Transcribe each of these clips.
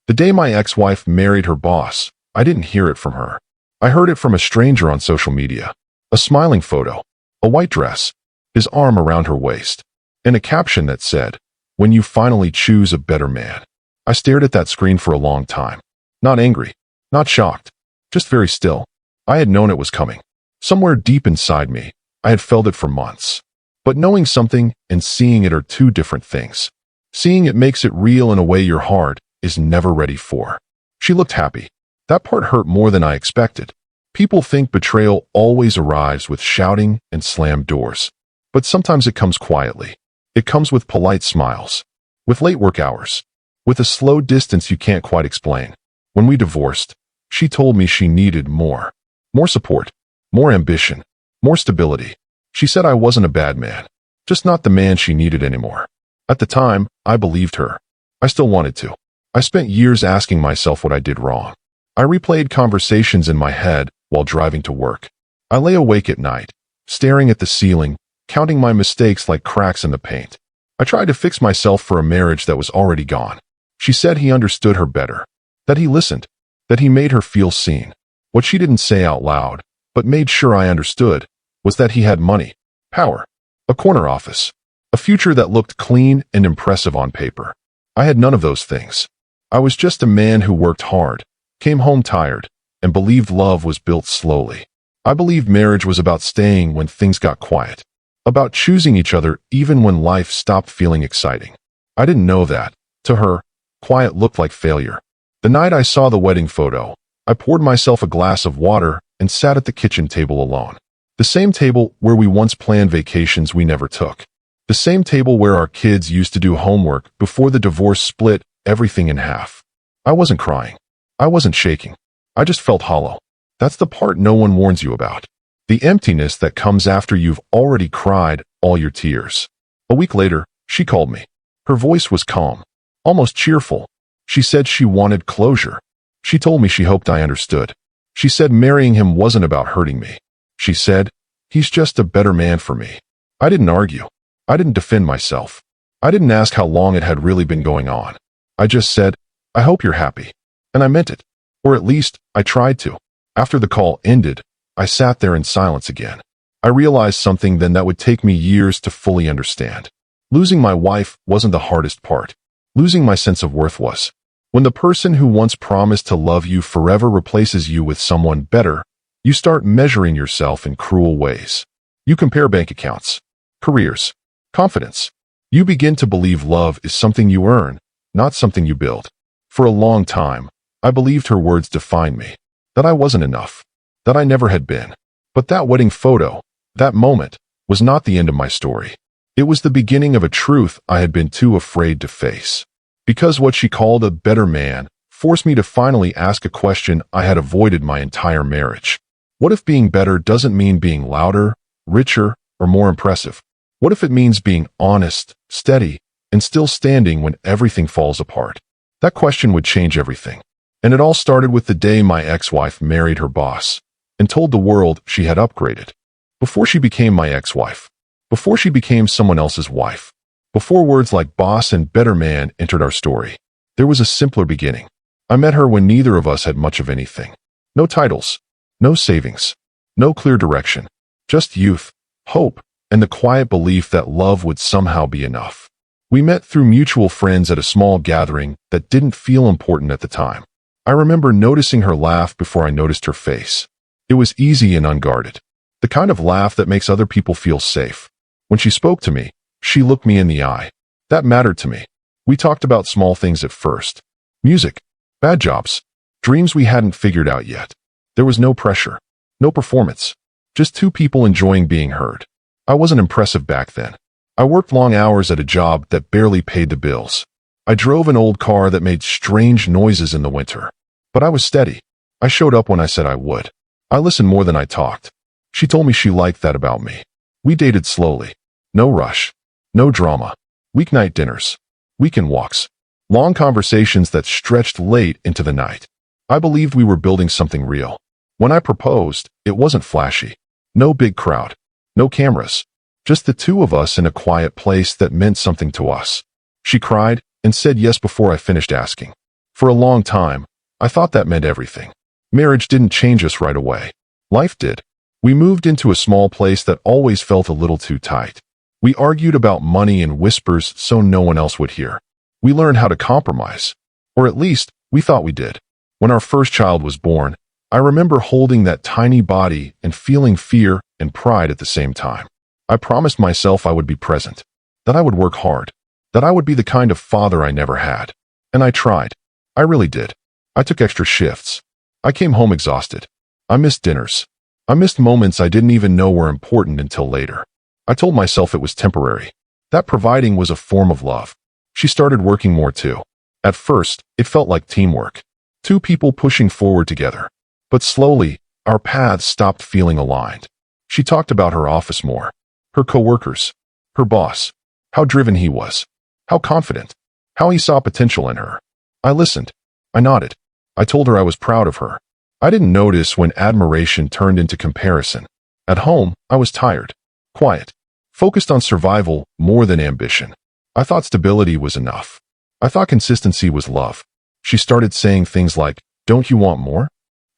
The day my ex-wife married her boss, I didn't hear it from her. I heard it from a stranger on social media. A smiling photo, a white dress, his arm around her waist, and a caption that said, "When you finally choose a better man." I stared at that screen for a long time. Not angry, not shocked, just very still. I had known it was coming. Somewhere deep inside me, I had felt it for months. But knowing something and seeing it are two different things. Seeing it makes it real in a way your heart is never ready for. She looked happy. That part hurt more than I expected. People think betrayal always arrives with shouting and slammed doors. But sometimes it comes quietly. It comes with polite smiles, with late work hours, with a slow distance you can't quite explain. When we divorced, she told me she needed more. More support, more ambition, more stability. She said I wasn't a bad man, just not the man she needed anymore. At the time, I believed her. I still wanted to. I spent years asking myself what I did wrong. I replayed conversations in my head while driving to work. I lay awake at night, staring at the ceiling, counting my mistakes like cracks in the paint. I tried to fix myself for a marriage that was already gone. She said he understood her better, that he listened, that he made her feel seen. What she didn't say out loud, but made sure I understood, was that he had money, power, a corner office, a future that looked clean and impressive on paper. I had none of those things. I was just a man who worked hard, came home tired, and believed love was built slowly. I believed marriage was about staying when things got quiet, about choosing each other even when life stopped feeling exciting. I didn't know that, to her, quiet looked like failure. The night I saw the wedding photo, I poured myself a glass of water and sat at the kitchen table alone. The same table where we once planned vacations we never took. The same table where our kids used to do homework before the divorce split everything in half. I wasn't crying. I wasn't shaking. I just felt hollow. That's the part no one warns you about. The emptiness that comes after you've already cried all your tears. A week later, she called me. Her voice was calm, almost cheerful. She said she wanted closure. She told me she hoped I understood. She said marrying him wasn't about hurting me. She said, "He's just a better man for me." I didn't argue. I didn't defend myself. I didn't ask how long it had really been going on. I just said, "I hope you're happy." And I meant it. Or at least, I tried to. After the call ended, I sat there in silence again. I realized something then that would take me years to fully understand. Losing my wife wasn't the hardest part. Losing my sense of worth was. When the person who once promised to love you forever replaces you with someone better, you start measuring yourself in cruel ways. You compare bank accounts, careers, confidence. You begin to believe love is something you earn, not something you build. For a long time, I believed her words defined me, that I wasn't enough, that I never had been. But that wedding photo, that moment, was not the end of my story. It was the beginning of a truth I had been too afraid to face. Because what she called a better man forced me to finally ask a question I had avoided my entire marriage. What if being better doesn't mean being louder, richer, or more impressive? What if it means being honest, steady, and still standing when everything falls apart? That question would change everything. And it all started with the day my ex-wife married her boss and told the world she had upgraded. Before she became my ex-wife, before she became someone else's wife, before words like boss and better man entered our story, there was a simpler beginning. I met her when neither of us had much of anything. No titles, no savings, no clear direction, just youth, hope, and the quiet belief that love would somehow be enough. We met through mutual friends at a small gathering that didn't feel important at the time. I remember noticing her laugh before I noticed her face. It was easy and unguarded, the kind of laugh that makes other people feel safe. When she spoke to me, she looked me in the eye. That mattered to me. We talked about small things at first. Music, bad jobs, dreams we hadn't figured out yet. There was no pressure, no performance, just two people enjoying being heard. I wasn't impressive back then. I worked long hours at a job that barely paid the bills. I drove an old car that made strange noises in the winter. But I was steady. I showed up when I said I would. I listened more than I talked. She told me she liked that about me. We dated slowly. No rush. No drama. Weeknight dinners. Weekend walks. Long conversations that stretched late into the night. I believed we were building something real. When I proposed, it wasn't flashy. No big crowd. No cameras. Just the two of us in a quiet place that meant something to us. She cried and said yes before I finished asking. For a long time, I thought that meant everything. Marriage didn't change us right away. Life did. We moved into a small place that always felt a little too tight. We argued about money in whispers so no one else would hear. We learned how to compromise. Or at least, we thought we did. When our first child was born, I remember holding that tiny body and feeling fear and pride at the same time. I promised myself I would be present, that I would work hard, that I would be the kind of father I never had. And I tried. I really did. I took extra shifts. I came home exhausted. I missed dinners. I missed moments I didn't even know were important until later. I told myself it was temporary. That providing was a form of love. She started working more too. At first, it felt like teamwork. Two people pushing forward together. But slowly, our paths stopped feeling aligned. She talked about her office more. Her coworkers. Her boss. How driven he was. How confident. How he saw potential in her. I listened. I nodded. I told her I was proud of her. I didn't notice when admiration turned into comparison. At home, I was tired. Quiet. Focused on survival more than ambition. I thought stability was enough. I thought consistency was love. She started saying things like, "Don't you want more?"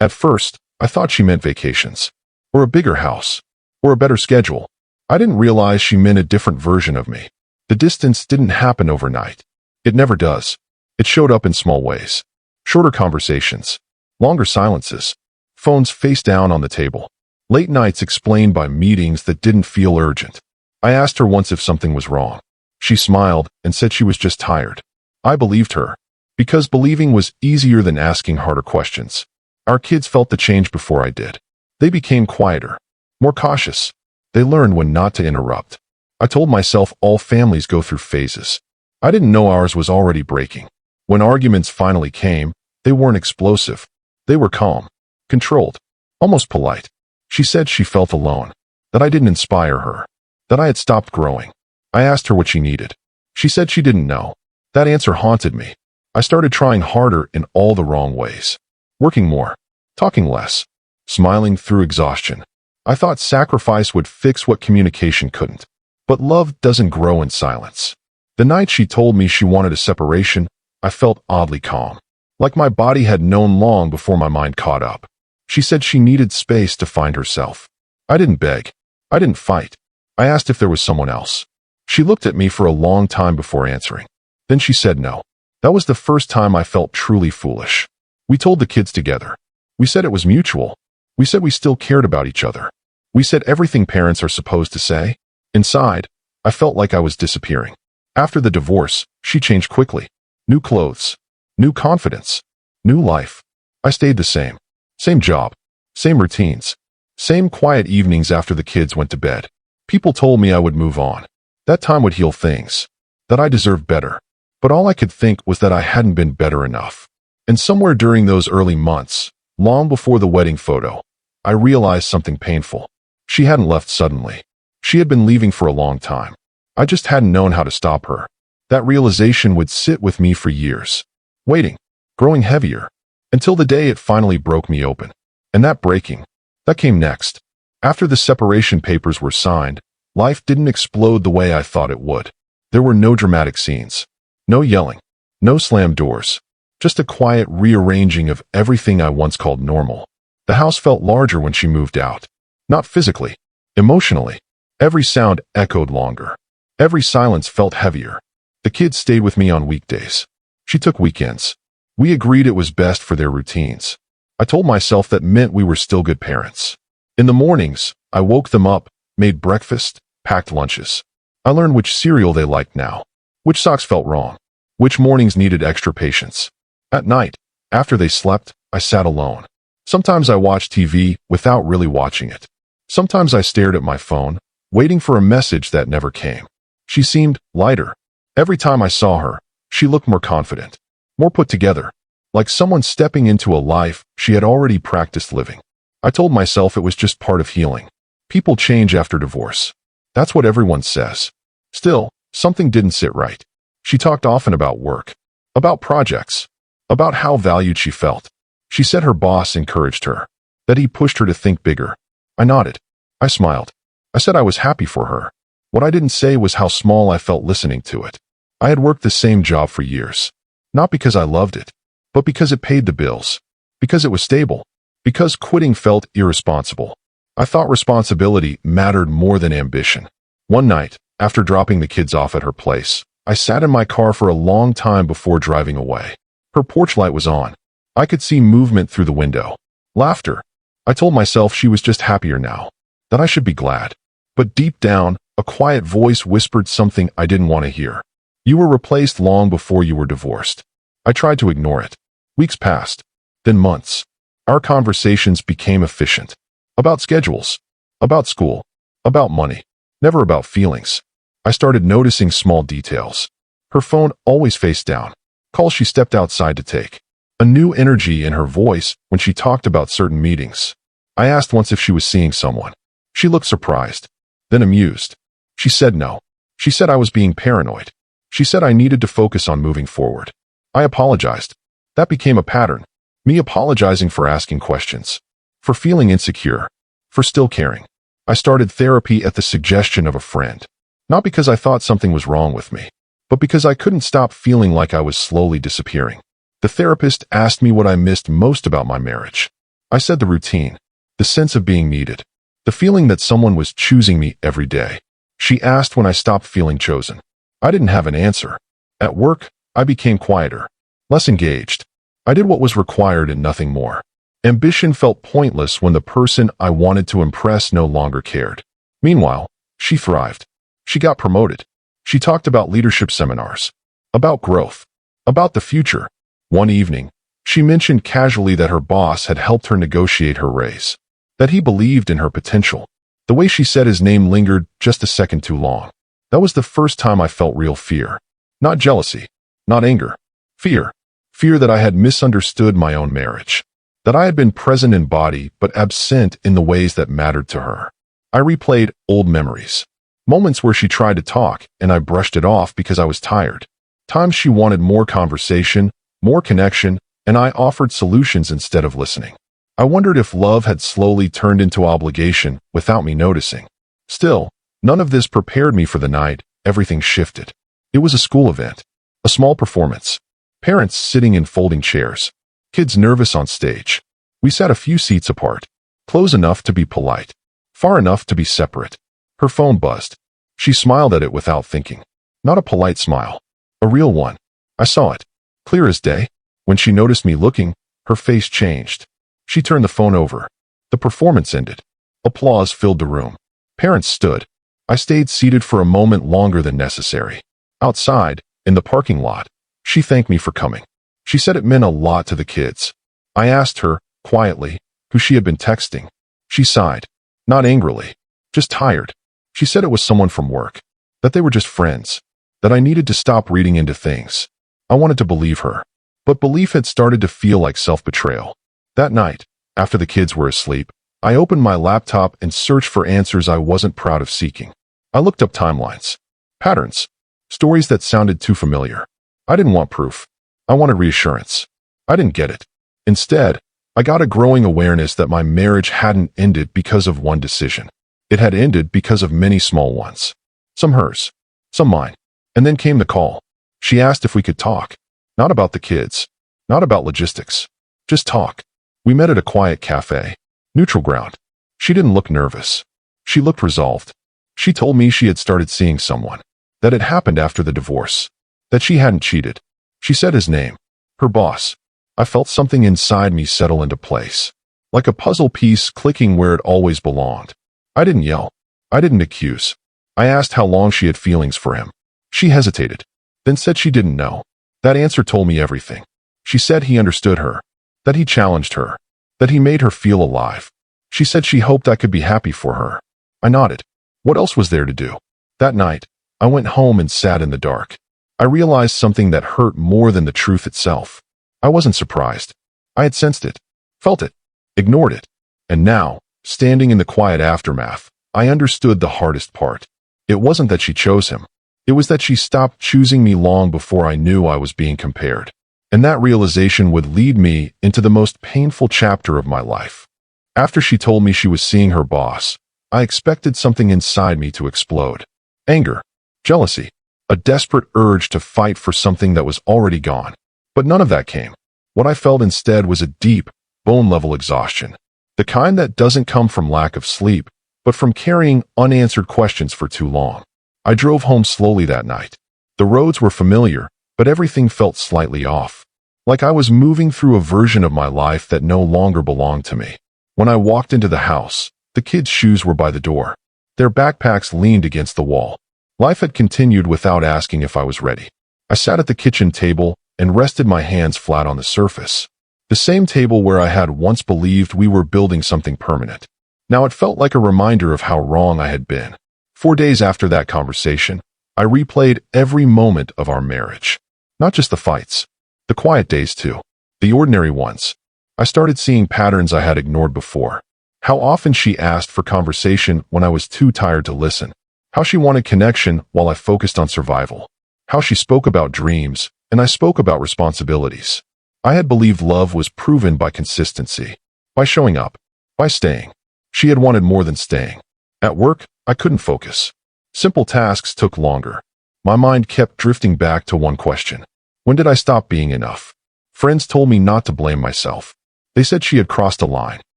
At first, I thought she meant vacations. Or a bigger house. Or a better schedule. I didn't realize she meant a different version of me. The distance didn't happen overnight. It never does. It showed up in small ways. Shorter conversations. Longer silences. Phones face down on the table. Late nights explained by meetings that didn't feel urgent. I asked her once if something was wrong. She smiled and said she was just tired. I believed her. Because believing was easier than asking harder questions. Our kids felt the change before I did. They became quieter. More cautious. They learned when not to interrupt. I told myself all families go through phases. I didn't know ours was already breaking. When arguments finally came, they weren't explosive. They were calm. Controlled. Almost polite. She said she felt alone. That I didn't inspire her. That I had stopped growing. I asked her what she needed. She said she didn't know. That answer haunted me. I started trying harder in all the wrong ways. Working more. Talking less. Smiling through exhaustion. I thought sacrifice would fix what communication couldn't. But love doesn't grow in silence. The night she told me she wanted a separation, I felt oddly calm. Like my body had known long before my mind caught up. She said she needed space to find herself. I didn't beg. I didn't fight. I asked if there was someone else. She looked at me for a long time before answering. Then she said no. That was the first time I felt truly foolish. We told the kids together. We said it was mutual. We said we still cared about each other. We said everything parents are supposed to say. Inside, I felt like I was disappearing. After the divorce, she changed quickly. New clothes. New confidence. New life. I stayed the same. Same job. Same routines. Same quiet evenings after the kids went to bed. People told me I would move on. That time would heal things. That I deserved better. But all I could think was that I hadn't been better enough. And somewhere during those early months, long before the wedding photo, I realized something painful. She hadn't left suddenly. She had been leaving for a long time. I just hadn't known how to stop her. That realization would sit with me for years. Waiting. Growing heavier. Until the day it finally broke me open. And that breaking, that came next. After the separation papers were signed, life didn't explode the way I thought it would. There were no dramatic scenes. No yelling. No slammed doors. Just a quiet rearranging of everything I once called normal. The house felt larger when she moved out. Not physically. Emotionally. Every sound echoed longer. Every silence felt heavier. The kids stayed with me on weekdays. She took weekends. We agreed it was best for their routines. I told myself that meant we were still good parents. In the mornings, I woke them up, made breakfast, packed lunches. I learned which cereal they liked now. Which socks felt wrong. Which mornings needed extra patience. At night, after they slept, I sat alone. Sometimes I watched TV without really watching it. Sometimes I stared at my phone, waiting for a message that never came. She seemed lighter. Every time I saw her, she looked more confident, more put together, like someone stepping into a life she had already practiced living. I told myself it was just part of healing. People change after divorce. That's what everyone says. Still, something didn't sit right. She talked often about work, about projects, about how valued she felt. She said her boss encouraged her, that he pushed her to think bigger. I nodded. I smiled. I said I was happy for her. What I didn't say was how small I felt listening to it. I had worked the same job for years. Not because I loved it, but because it paid the bills, because it was stable, because quitting felt irresponsible. I thought responsibility mattered more than ambition. One night, after dropping the kids off at her place, I sat in my car for a long time before driving away. Her porch light was on. I could see movement through the window. Laughter. I told myself she was just happier now, that I should be glad. But deep down, a quiet voice whispered something I didn't want to hear. You were replaced long before you were divorced. I tried to ignore it. Weeks passed, then months. Our conversations became efficient. About schedules, about school, about money, never about feelings. I started noticing small details. Her phone always face down. Calls she stepped outside to take. A new energy in her voice when she talked about certain meetings. I asked once if she was seeing someone. She looked surprised, then amused. She said no. She said I was being paranoid. She said I needed to focus on moving forward. I apologized. That became a pattern. Me apologizing for asking questions, for feeling insecure, for still caring. I started therapy at the suggestion of a friend. Not because I thought something was wrong with me, but because I couldn't stop feeling like I was slowly disappearing. The therapist asked me what I missed most about my marriage. I said the routine, the sense of being needed, the feeling that someone was choosing me every day. She asked when I stopped feeling chosen. I didn't have an answer. At work, I became quieter, less engaged. I did what was required and nothing more. Ambition felt pointless when the person I wanted to impress no longer cared. Meanwhile, she thrived. She got promoted. She talked about leadership seminars, about growth, about the future. One evening, she mentioned casually that her boss had helped her negotiate her raise, that he believed in her potential. The way she said his name lingered just a second too long. That was the first time I felt real fear. Not jealousy, not anger. Fear. Fear that I had misunderstood my own marriage. That I had been present in body but absent in the ways that mattered to her. I replayed old memories. Moments where she tried to talk and I brushed it off because I was tired. Times she wanted more conversation, more connection, and I offered solutions instead of listening. I wondered if love had slowly turned into obligation without me noticing. Still, none of this prepared me for the night. Everything shifted. It was a school event, a small performance. Parents sitting in folding chairs. Kids nervous on stage. We sat a few seats apart, close enough to be polite, far enough to be separate. Her phone buzzed. She smiled at it without thinking. Not a polite smile. A real one. I saw it, clear as day. When she noticed me looking, her face changed. She turned the phone over. The performance ended. Applause filled the room. Parents stood. I stayed seated for a moment longer than necessary. Outside, in the parking lot, she thanked me for coming. She said it meant a lot to the kids. I asked her, quietly, who she had been texting. She sighed. Not angrily, just tired. She said it was someone from work, that they were just friends, that I needed to stop reading into things. I wanted to believe her, but belief had started to feel like self-betrayal. That night, after the kids were asleep, I opened my laptop and searched for answers I wasn't proud of seeking. I looked up timelines, patterns, stories that sounded too familiar. I didn't want proof. I wanted reassurance. I didn't get it. Instead, I got a growing awareness that my marriage hadn't ended because of one decision. It had ended because of many small ones. Some hers, some mine. And then came the call. She asked if we could talk. Not about the kids. Not about logistics. Just talk. We met at a quiet cafe. Neutral ground. She didn't look nervous. She looked resolved. She told me she had started seeing someone. That it happened after the divorce. That she hadn't cheated. She said his name. Her boss. I felt something inside me settle into place. Like a puzzle piece clicking where it always belonged. I didn't yell. I didn't accuse. I asked how long she had feelings for him. She hesitated, then said she didn't know. That answer told me everything. She said he understood her, that he challenged her, that he made her feel alive. She said she hoped I could be happy for her. I nodded. What else was there to do? That night, I went home and sat in the dark. I realized something that hurt more than the truth itself. I wasn't surprised. I had sensed it, felt it, ignored it. And now, standing in the quiet aftermath, I understood the hardest part. It wasn't that she chose him. It was that she stopped choosing me long before I knew I was being compared. And that realization would lead me into the most painful chapter of my life. After she told me she was seeing her boss, I expected something inside me to explode. Anger, jealousy, a desperate urge to fight for something that was already gone. But none of that came. What I felt instead was a deep, bone-level exhaustion. The kind that doesn't come from lack of sleep, but from carrying unanswered questions for too long. I drove home slowly that night. The roads were familiar, but everything felt slightly off. Like I was moving through a version of my life that no longer belonged to me. When I walked into the house, the kids' shoes were by the door. Their backpacks leaned against the wall. Life had continued without asking if I was ready. I sat at the kitchen table and rested my hands flat on the surface. The same table where I had once believed we were building something permanent. Now it felt like a reminder of how wrong I had been. 4 days after that conversation, I replayed every moment of our marriage. Not just the fights. The quiet days too. The ordinary ones. I started seeing patterns I had ignored before. How often she asked for conversation when I was too tired to listen. How she wanted connection while I focused on survival. How she spoke about dreams, and I spoke about responsibilities. I had believed love was proven by consistency. By showing up. By staying. She had wanted more than staying. At work, I couldn't focus. Simple tasks took longer. My mind kept drifting back to one question. When did I stop being enough? Friends told me not to blame myself. They said she had crossed a line.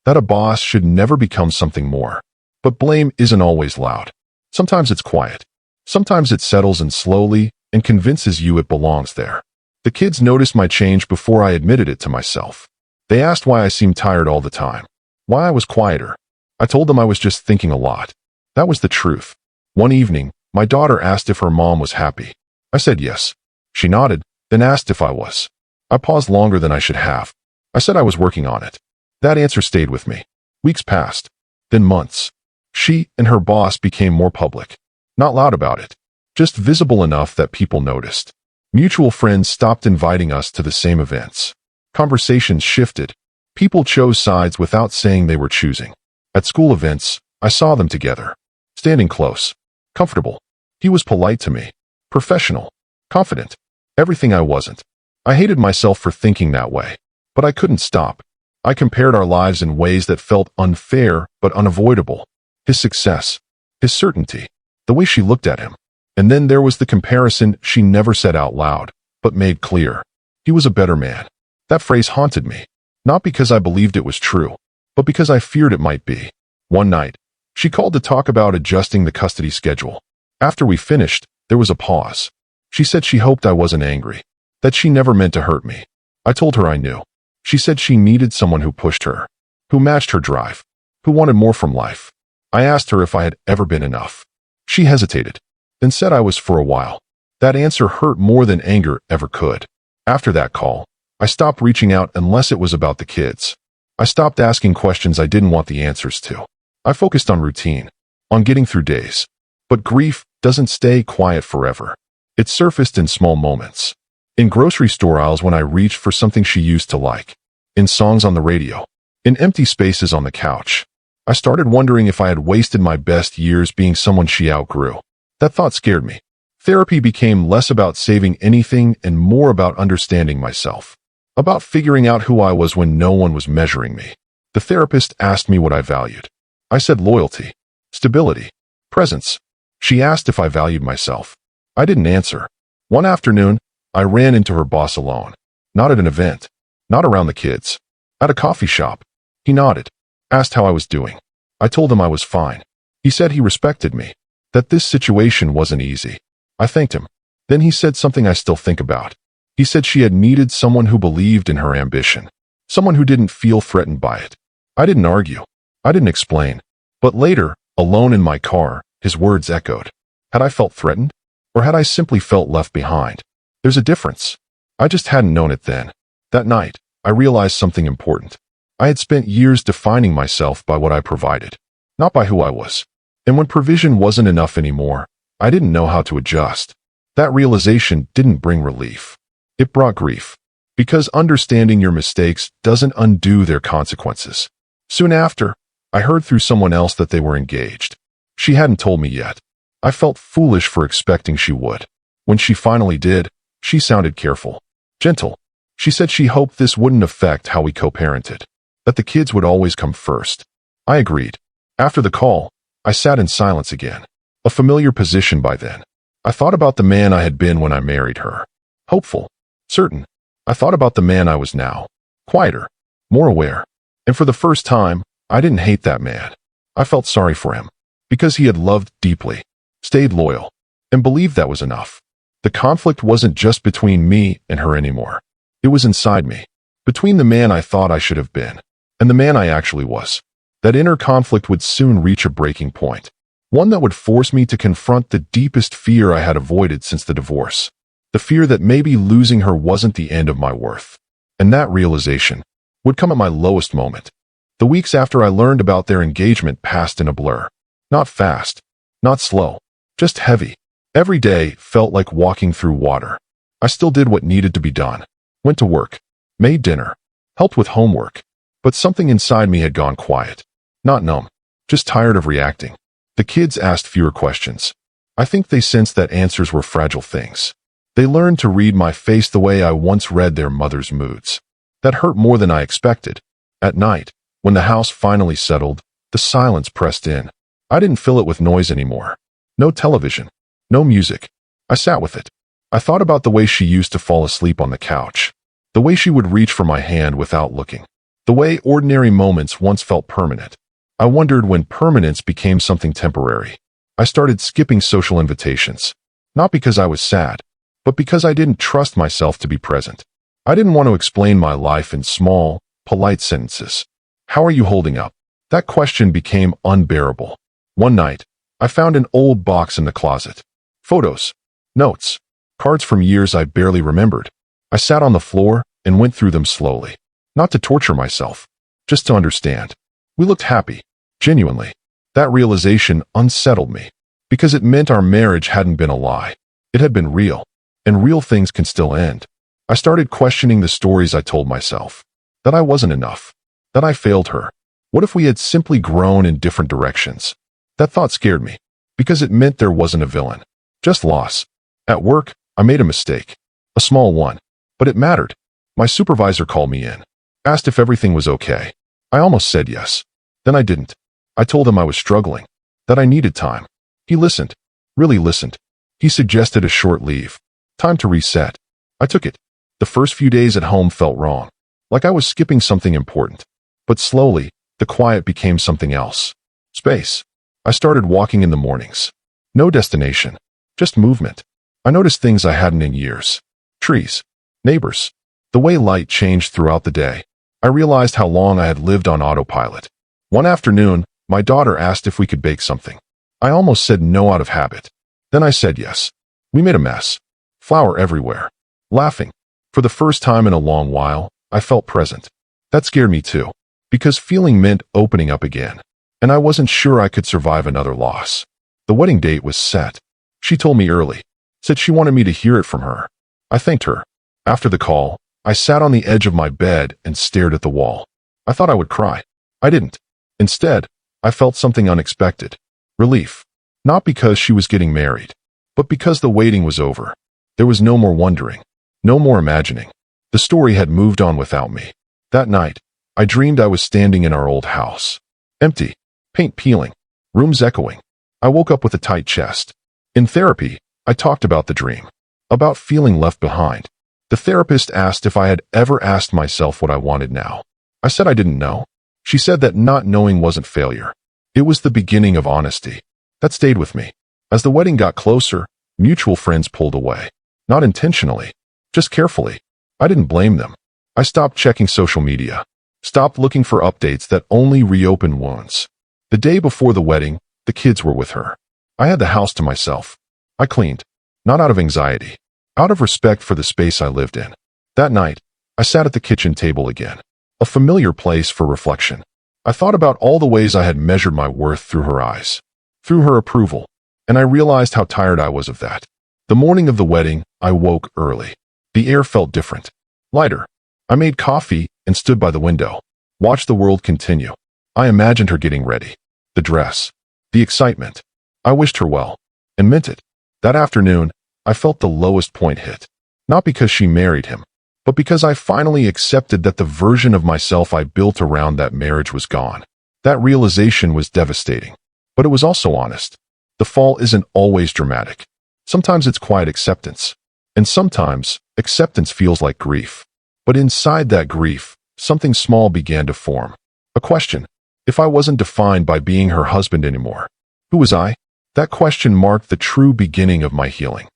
That a boss should never become something more. But blame isn't always loud. Sometimes it's quiet. Sometimes it settles in slowly and convinces you it belongs there. The kids noticed my change before I admitted it to myself. They asked why I seemed tired all the time. Why I was quieter. I told them I was just thinking a lot. That was the truth. One evening, my daughter asked if her mom was happy. I said yes. She nodded, then asked if I was. I paused longer than I should have. I said I was working on it. That answer stayed with me. Weeks passed. Then months. She and her boss became more public. Not loud about it. Just visible enough that people noticed. Mutual friends stopped inviting us to the same events. Conversations shifted. People chose sides without saying they were choosing. At school events, I saw them together. Standing close. Comfortable. He was polite to me. Professional. Confident. Everything I wasn't. I hated myself for thinking that way. But I couldn't stop. I compared our lives in ways that felt unfair but unavoidable. His success. His certainty. The way she looked at him. And then there was the comparison she never said out loud, but made clear. He was a better man. That phrase haunted me. Not because I believed it was true, but because I feared it might be. One night, she called to talk about adjusting the custody schedule. After we finished, there was a pause. She said she hoped I wasn't angry, that she never meant to hurt me. I told her I knew. She said she needed someone who pushed her, who matched her drive, who wanted more from life. I asked her if I had ever been enough. She hesitated, then said I was for a while. That answer hurt more than anger ever could. After that call, I stopped reaching out unless it was about the kids. I stopped asking questions I didn't want the answers to. I focused on routine, on getting through days. But grief doesn't stay quiet forever. It surfaced in small moments. In grocery store aisles when I reached for something she used to like. In songs on the radio. In empty spaces on the couch. I started wondering if I had wasted my best years being someone she outgrew. That thought scared me. Therapy became less about saving anything and more about understanding myself. About figuring out who I was when no one was measuring me. The therapist asked me what I valued. I said loyalty, stability, presence. She asked if I valued myself. I didn't answer. One afternoon, I ran into her boss alone. Not at an event. Not around the kids. At a coffee shop. He nodded. Asked how I was doing. I told him I was fine. He said he respected me. That this situation wasn't easy. I thanked him. Then he said something I still think about. He said she had needed someone who believed in her ambition. Someone who didn't feel threatened by it. I didn't argue. I didn't explain. But later, alone in my car, his words echoed. Had I felt threatened? Or had I simply felt left behind? There's a difference. I just hadn't known it then. That night, I realized something important. I had spent years defining myself by what I provided, not by who I was. And when provision wasn't enough anymore, I didn't know how to adjust. That realization didn't bring relief. It brought grief. Because understanding your mistakes doesn't undo their consequences. Soon after, I heard through someone else that they were engaged. She hadn't told me yet. I felt foolish for expecting she would. When she finally did, she sounded careful, gentle. She said she hoped this wouldn't affect how we co-parented, that the kids would always come first. I agreed. After the call, I sat in silence again, a familiar position by then. I thought about the man I had been when I married her. Hopeful, certain. I thought about the man I was now, quieter, more aware. And for the first time, I didn't hate that man. I felt sorry for him, because he had loved deeply, stayed loyal, and believed that was enough. The conflict wasn't just between me and her anymore. It was inside me, between the man I thought I should have been, and the man I actually was. That inner conflict would soon reach a breaking point, one that would force me to confront the deepest fear I had avoided since the divorce. The fear that maybe losing her wasn't the end of my worth. And that realization would come at my lowest moment. The weeks after I learned about their engagement passed in a blur. Not fast, not slow, just heavy. Every day felt like walking through water. I still did what needed to be done. Went to work, made dinner, helped with homework. But something inside me had gone quiet. Not numb, just tired of reacting. The kids asked fewer questions. I think they sensed that answers were fragile things. They learned to read my face the way I once read their mother's moods. That hurt more than I expected. At night, when the house finally settled, the silence pressed in. I didn't fill it with noise anymore. No television, no music. I sat with it. I thought about the way she used to fall asleep on the couch. The way she would reach for my hand without looking. The way ordinary moments once felt permanent. I wondered when permanence became something temporary. I started skipping social invitations. Not because I was sad, but because I didn't trust myself to be present. I didn't want to explain my life in small, polite sentences. How are you holding up? That question became unbearable. One night, I found an old box in the closet. Photos, notes, cards from years I barely remembered. I sat on the floor and went through them slowly. Not to torture myself, just to understand. We looked happy, genuinely. That realization unsettled me, because it meant our marriage hadn't been a lie. It had been real, and real things can still end. I started questioning the stories I told myself. That I wasn't enough. That I failed her. What if we had simply grown in different directions? That thought scared me, because it meant there wasn't a villain. Just loss. At work, I made a mistake. A small one. But it mattered. My supervisor called me in. Asked if everything was okay. I almost said yes. Then I didn't. I told him I was struggling. That I needed time. He listened. Really listened. He suggested a short leave. Time to reset. I took it. The first few days at home felt wrong. Like I was skipping something important. But slowly, the quiet became something else. Space. I started walking in the mornings. No destination. Just movement. I noticed things I hadn't in years. Trees. Neighbors. The way light changed throughout the day. I realized how long I had lived on autopilot. One afternoon, my daughter asked if we could bake something. I almost said no out of habit. Then I said yes. We made a mess. Flour everywhere. Laughing. For the first time in a long while, I felt present. That scared me too, because feeling meant opening up again. And I wasn't sure I could survive another loss. The wedding date was set. She told me early. Said she wanted me to hear it from her. I thanked her. After the call, I sat on the edge of my bed and stared at the wall. I thought I would cry. I didn't. Instead, I felt something unexpected. Relief. Not because she was getting married, but because the waiting was over. There was no more wondering. No more imagining. The story had moved on without me. That night, I dreamed I was standing in our old house. Empty. Paint peeling. Rooms echoing. I woke up with a tight chest. In therapy, I talked about the dream. About feeling left behind. The therapist asked if I had ever asked myself what I wanted now. I said I didn't know. She said that not knowing wasn't failure. It was the beginning of honesty. That stayed with me. As the wedding got closer, mutual friends pulled away. Not intentionally. Just carefully. I didn't blame them. I stopped checking social media. Stopped looking for updates that only reopened wounds. The day before the wedding, the kids were with her. I had the house to myself. I cleaned. Not out of anxiety. Out of respect for the space I lived in. That night, I sat at the kitchen table again. A familiar place for reflection. I thought about all the ways I had measured my worth through her eyes. Through her approval. And I realized how tired I was of that. The morning of the wedding, I woke early. The air felt different. Lighter. I made coffee and stood by the window. Watched the world continue. I imagined her getting ready. The dress. The excitement. I wished her well. And meant it. That afternoon, I felt the lowest point hit. Not because she married him, but because I finally accepted that the version of myself I built around that marriage was gone. That realization was devastating. But it was also honest. The fall isn't always dramatic. Sometimes it's quiet acceptance. And sometimes, acceptance feels like grief. But inside that grief, something small began to form. A question. If I wasn't defined by being her husband anymore, who was I? That question marked the true beginning of my healing.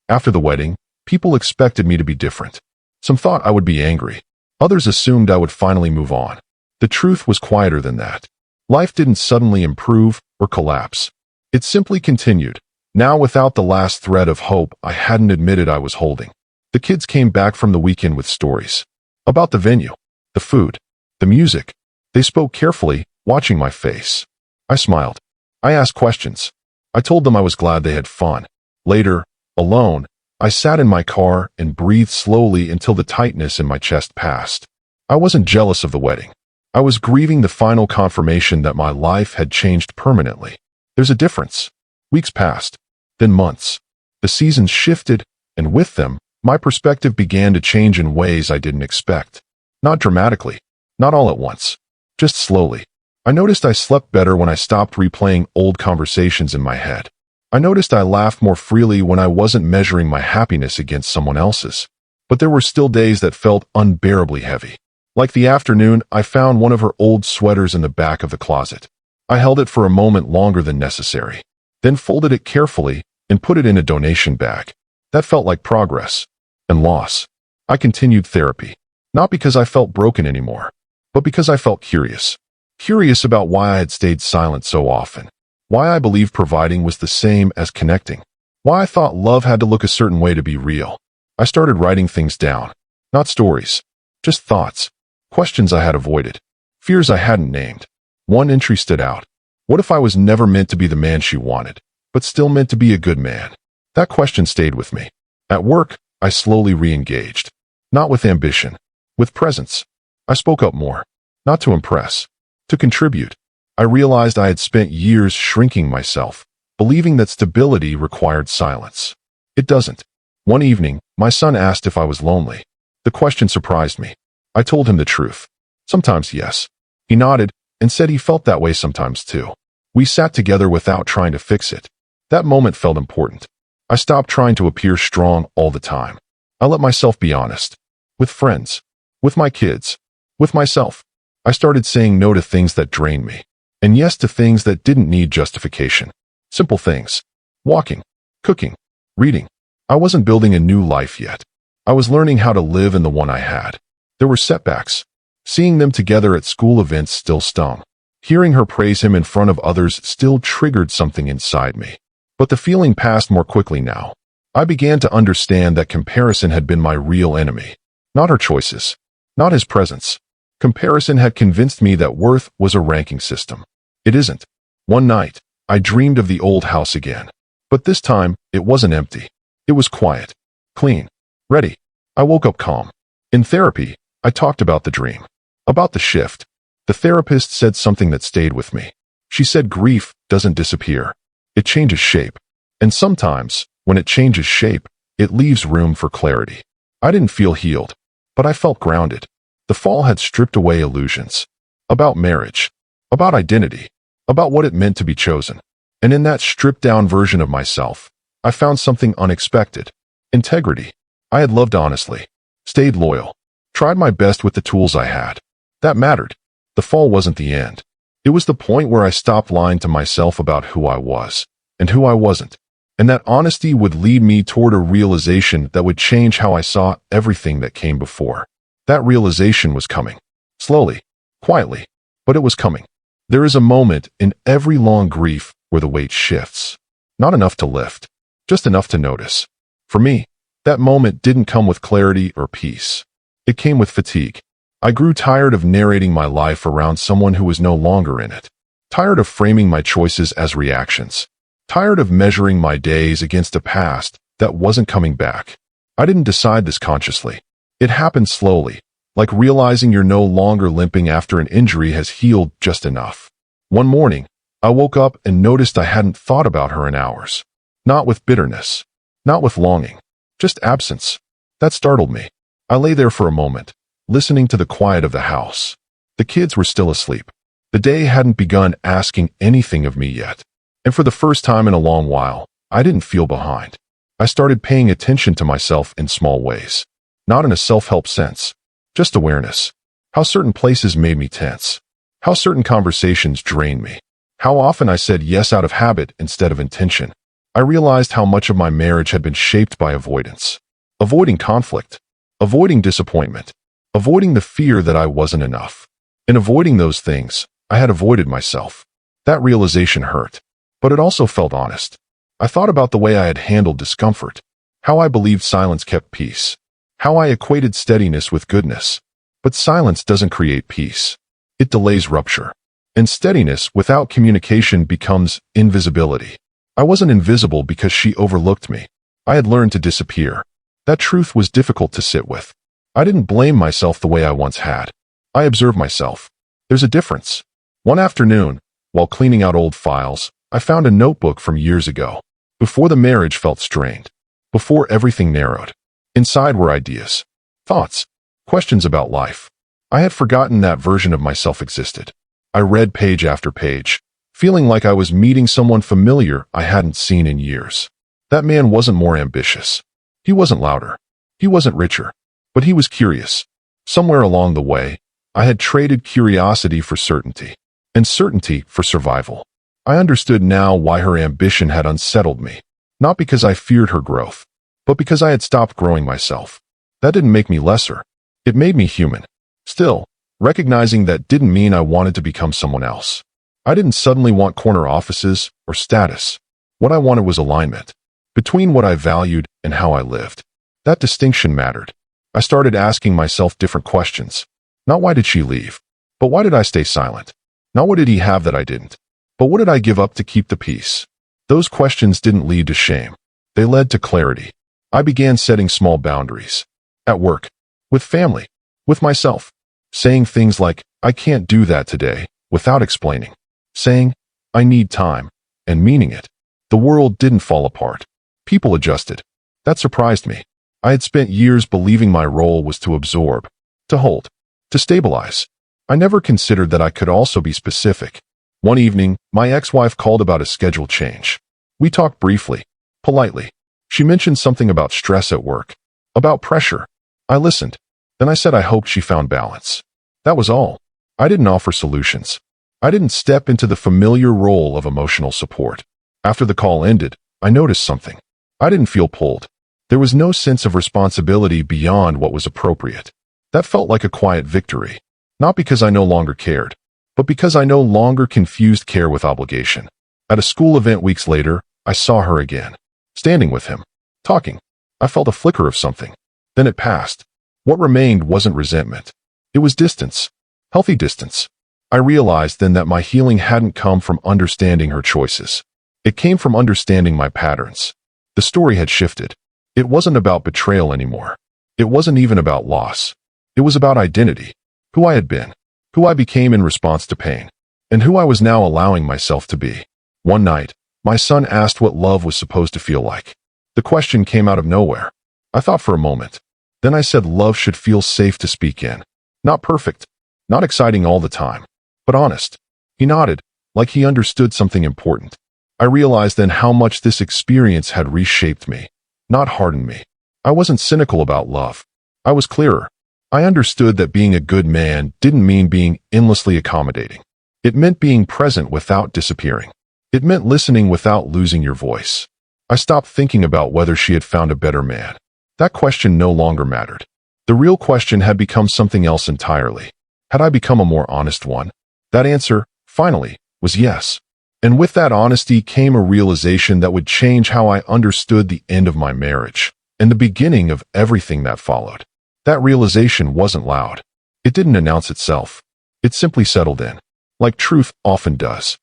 After the wedding, people expected me to be different. Some thought I would be angry. Others assumed I would finally move on. The truth was quieter than that. Life didn't suddenly improve or collapse. It simply continued, now without the last thread of hope I hadn't admitted I was holding. The kids came back from the weekend with stories. About the venue, the food, the music. They spoke carefully, watching my face. I smiled. I asked questions. I told them I was glad they had fun. Later, alone, I sat in my car and breathed slowly until the tightness in my chest passed. I wasn't jealous of the wedding. I was grieving the final confirmation that my life had changed permanently. There's a difference. Weeks passed, then months. The seasons shifted, and with them, my perspective began to change in ways I didn't expect. Not dramatically, not all at once, just slowly. I noticed I slept better when I stopped replaying old conversations in my head. I noticed I laughed more freely when I wasn't measuring my happiness against someone else's. But there were still days that felt unbearably heavy. Like the afternoon, I found one of her old sweaters in the back of the closet. I held it for a moment longer than necessary, then folded it carefully and put it in a donation bag. That felt like progress and loss. I continued therapy, not because I felt broken anymore, but because I felt curious. Curious about why I had stayed silent so often. Why I believed providing was the same as connecting. Why I thought love had to look a certain way to be real. I started writing things down. Not stories, just thoughts. Questions I had avoided. Fears I hadn't named. One entry stood out. What if I was never meant to be the man she wanted, but still meant to be a good man? That question stayed with me. At work, I slowly re-engaged. Not with ambition, with presence. I spoke up more. Not to impress, to contribute. I realized I had spent years shrinking myself, believing that stability required silence. It doesn't. One evening, my son asked if I was lonely. The question surprised me. I told him the truth. Sometimes yes. He nodded and said he felt that way sometimes too. We sat together without trying to fix it. That moment felt important. I stopped trying to appear strong all the time. I let myself be honest. With friends. With my kids. With myself. I started saying no to things that drained me. And yes to things that didn't need justification. Simple things. Walking. Cooking. Reading. I wasn't building a new life yet. I was learning how to live in the one I had. There were setbacks. Seeing them together at school events still stung. Hearing her praise him in front of others still triggered something inside me. But the feeling passed more quickly now. I began to understand that comparison had been my real enemy. Not her choices. Not his presence. Comparison had convinced me that worth was a ranking system. It isn't. One night, I dreamed of the old house again. But this time, it wasn't empty. It was quiet. Clean. Ready. I woke up calm. In therapy, I talked about the dream. About the shift. The therapist said something that stayed with me. She said grief doesn't disappear. It changes shape. And sometimes, when it changes shape, it leaves room for clarity. I didn't feel healed, but I felt grounded. The fall had stripped away illusions. About marriage. About identity. About what it meant to be chosen. And in that stripped-down version of myself, I found something unexpected. Integrity. I had loved honestly. Stayed loyal. Tried my best with the tools I had. That mattered. The fall wasn't the end. It was the point where I stopped lying to myself about who I was and who I wasn't. And that honesty would lead me toward a realization that would change how I saw everything that came before. That realization was coming. Slowly. Quietly. But it was coming. There is a moment in every long grief where the weight shifts. Not enough to lift. Just enough to notice. For me, that moment didn't come with clarity or peace. It came with fatigue. I grew tired of narrating my life around someone who was no longer in it. Tired of framing my choices as reactions. Tired of measuring my days against a past that wasn't coming back. I didn't decide this consciously. It happened slowly, like realizing you're no longer limping after an injury has healed just enough. One morning, I woke up and noticed I hadn't thought about her in hours. Not with bitterness. Not with longing. Just absence. That startled me. I lay there for a moment, listening to the quiet of the house. The kids were still asleep. The day hadn't begun asking anything of me yet. And for the first time in a long while, I didn't feel behind. I started paying attention to myself in small ways. Not in a self-help sense, just awareness. How certain places made me tense. How certain conversations drained me. How often I said yes out of habit instead of intention. I realized how much of my marriage had been shaped by avoidance. Avoiding conflict. Avoiding disappointment. Avoiding the fear that I wasn't enough. In avoiding those things, I had avoided myself. That realization hurt, but it also felt honest. I thought about the way I had handled discomfort. How I believed silence kept peace. How I equated steadiness with goodness. But silence doesn't create peace. It delays rupture. And steadiness without communication becomes invisibility. I wasn't invisible because she overlooked me. I had learned to disappear. That truth was difficult to sit with. I didn't blame myself the way I once had. I observed myself. There's a difference. One afternoon, while cleaning out old files, I found a notebook from years ago. Before the marriage felt strained. Before everything narrowed. Inside were ideas, thoughts, questions about life. I had forgotten that version of myself existed. I read page after page, feeling like I was meeting someone familiar I hadn't seen in years. That man wasn't more ambitious. He wasn't louder. He wasn't richer. But he was curious. Somewhere along the way, I had traded curiosity for certainty, and certainty for survival. I understood now why her ambition had unsettled me, not because I feared her growth, but because I had stopped growing myself. That didn't make me lesser. It made me human. Still, recognizing that didn't mean I wanted to become someone else. I didn't suddenly want corner offices or status. What I wanted was alignment between what I valued and how I lived. That distinction mattered. I started asking myself different questions. Not why did she leave, but why did I stay silent? Not what did he have that I didn't, but what did I give up to keep the peace? Those questions didn't lead to shame. They led to clarity. I began setting small boundaries. At work, with family, with myself. Saying things like, I can't do that today, without explaining. Saying, I need time, and meaning it. The world didn't fall apart. People adjusted. That surprised me. I had spent years believing my role was to absorb, to hold, to stabilize. I never considered that I could also be specific. One evening, my ex-wife called about a schedule change. We talked briefly, politely. She mentioned something about stress at work, about pressure. I listened. Then I said I hoped she found balance. That was all. I didn't offer solutions. I didn't step into the familiar role of emotional support. After the call ended, I noticed something. I didn't feel pulled. There was no sense of responsibility beyond what was appropriate. That felt like a quiet victory. Not because I no longer cared, but because I no longer confused care with obligation. At a school event weeks later, I saw her again. Standing with him. Talking. I felt a flicker of something. Then it passed. What remained wasn't resentment. It was distance. Healthy distance. I realized then that my healing hadn't come from understanding her choices. It came from understanding my patterns. The story had shifted. It wasn't about betrayal anymore. It wasn't even about loss. It was about identity. Who I had been. Who I became in response to pain. And who I was now allowing myself to be. One night, my son asked what love was supposed to feel like. The question came out of nowhere. I thought for a moment. Then I said love should feel safe to speak in. Not perfect. Not exciting all the time. But honest. He nodded, like he understood something important. I realized then how much this experience had reshaped me, not hardened me. I wasn't cynical about love. I was clearer. I understood that being a good man didn't mean being endlessly accommodating. It meant being present without disappearing. It meant listening without losing your voice. I stopped thinking about whether she had found a better man. That question no longer mattered. The real question had become something else entirely. Had I become a more honest one? That answer, finally, was yes. And with that honesty came a realization that would change how I understood the end of my marriage and the beginning of everything that followed. That realization wasn't loud. It didn't announce itself. It simply settled in, like truth often does.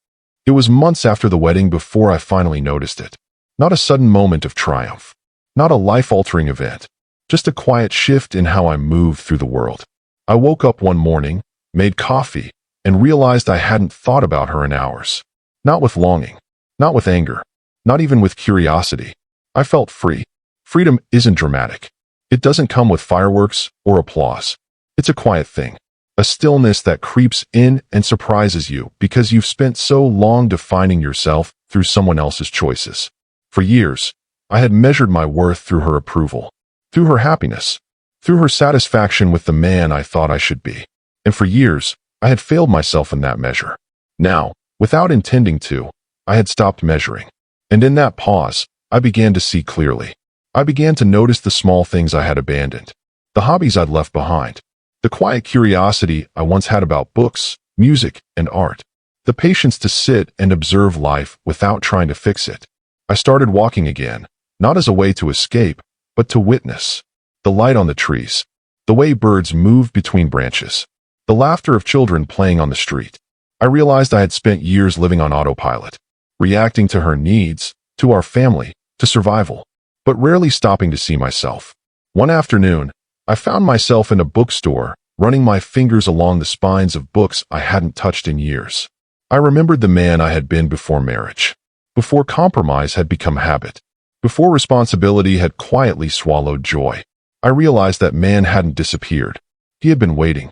It was months after the wedding before I finally noticed it. Not a sudden moment of triumph. Not a life-altering event. Just a quiet shift in how I moved through the world. I woke up one morning, made coffee, and realized I hadn't thought about her in hours. Not with longing. Not with anger. Not even with curiosity. I felt free. Freedom isn't dramatic. It doesn't come with fireworks or applause. It's a quiet thing. A stillness that creeps in and surprises you because you've spent so long defining yourself through someone else's choices. For years, I had measured my worth through her approval, through her happiness, through her satisfaction with the man I thought I should be. And for years, I had failed myself in that measure. Now, without intending to, I had stopped measuring. And in that pause, I began to see clearly. I began to notice the small things I had abandoned, the hobbies I'd left behind, the quiet curiosity I once had about books, music, and art, the patience to sit and observe life without trying to fix it. I started walking again, not as a way to escape, but to witness. The light on the trees, the way birds moved between branches, the laughter of children playing on the street. I realized I had spent years living on autopilot, reacting to her needs, to our family, to survival, but rarely stopping to see myself. One afternoon, I found myself in a bookstore, running my fingers along the spines of books I hadn't touched in years. I remembered the man I had been before marriage, before compromise had become habit, before responsibility had quietly swallowed joy. I realized that man hadn't disappeared. He had been waiting